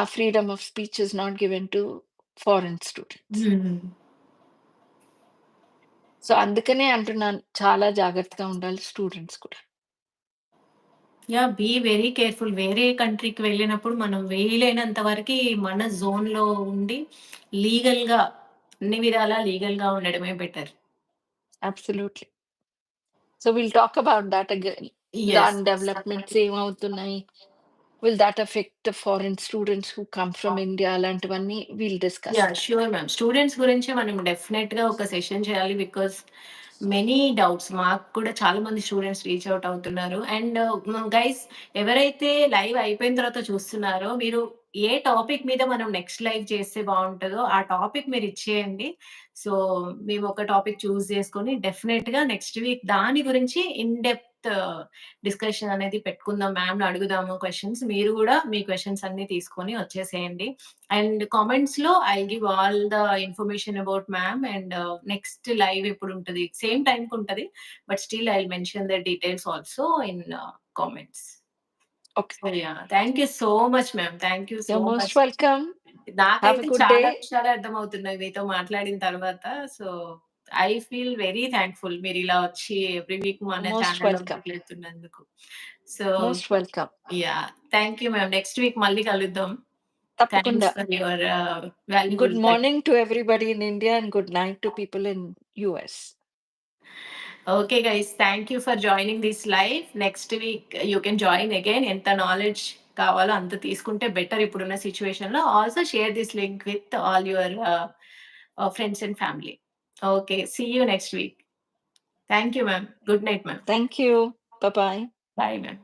ఆ freedom of speech is not given to foreign students. Hmm. So, అందుకనే అంటున్నాను చాలా జాగ్రత్తగా ఉండాలి స్టూడెంట్స్ కూడా. యాహ్! Be very careful. వేరే కంట్రీకి వెళ్ళినప్పుడు మనం వీలైనంత వరకి మన జోన్‌లో ఉండి లీగల్‌గా అన్ని విధాలా లీగల్‌గా ఉండడమే better. Absolutely. So, will talk about that again. Yes. దాని డెవలప్‌మెంట్స్ ఏమవుతున్నాయి? Will that effect the foreign students who come from India అలాంటివన్నీ will discuss yeah! That. Sure ma'am. Students గురించి మనం డెఫినెట్‌గా ఒక సెషన్ చేయాలి. బికాజ్ మెనీ డౌట్స్ మాకు కూడా చాలా మంది స్టూడెంట్స్ రీచ్ ఔట్ అవుతున్నారు. అండ్ గైస్ ఎవరైతే లైవ్ అయిపోయిన తర్వాత చూస్తున్నారో మీరు ఏ టాపిక్ మీద మనం నెక్స్ట్ లైవ్ చేస్తే బావుంటదో ఆ టాపిక్ మీరు ఇచ్చేయండి. సో, మేము ఒక టాపిక్ చూజ్ చేసుకొని డెఫినెట్‌గా నెక్స్ట్ వీక్ దాని గురించి ఇన్ డెప్త్ డిస్కషన్ అనేది పెట్టుకుందాం. మ్యామ్‌ని అడుగుదాము క్వెషన్స్. మీరు గూడా మీ క్వెషన్స్ అన్నీ తీసుకొని వచ్చేసేయండి. అండ్ కామెంట్స్‌లో I'll give all the information about ma'am and next live ఎప్పుడుంటది. సేమ్ టైమ్‌కుంటది. But still I'll mention the details also in comments. Okay. So yeah! Thank you so much ma'am. Thank you you so are most much. Welcome. Have a నాకైతే good day. చాలా విషయాలు అర్థమవుతున్నాయి మీతో మాట్లాడిన తర్వాత. So, I feel very thankful మీరిలా వచ్చి every week మన మోస్ట్ ఛానెల్‌లో వెల్కమ్. మాట్లాడుతున్నందుకు. So most welcome. Yeah! Thank you ma'am. Next week మళ్ళీ కలుద్దాం. తప్పకుండా. Thanks for your valuable Good time. morning to everybody in India and good night to people in US. Okay guys. Thank you for joining this live. Next week you can join again. ఎంత knowledge కావాలో అంత తీసుకుంటే better ఇప్పుడున్న సిట్యుయేషన్‌లో. Also share this link with all your friends and family. Okay. See you next week. Thank you ma'am. Good night ma'am. Thank you. Bye bye. Bye ma'am.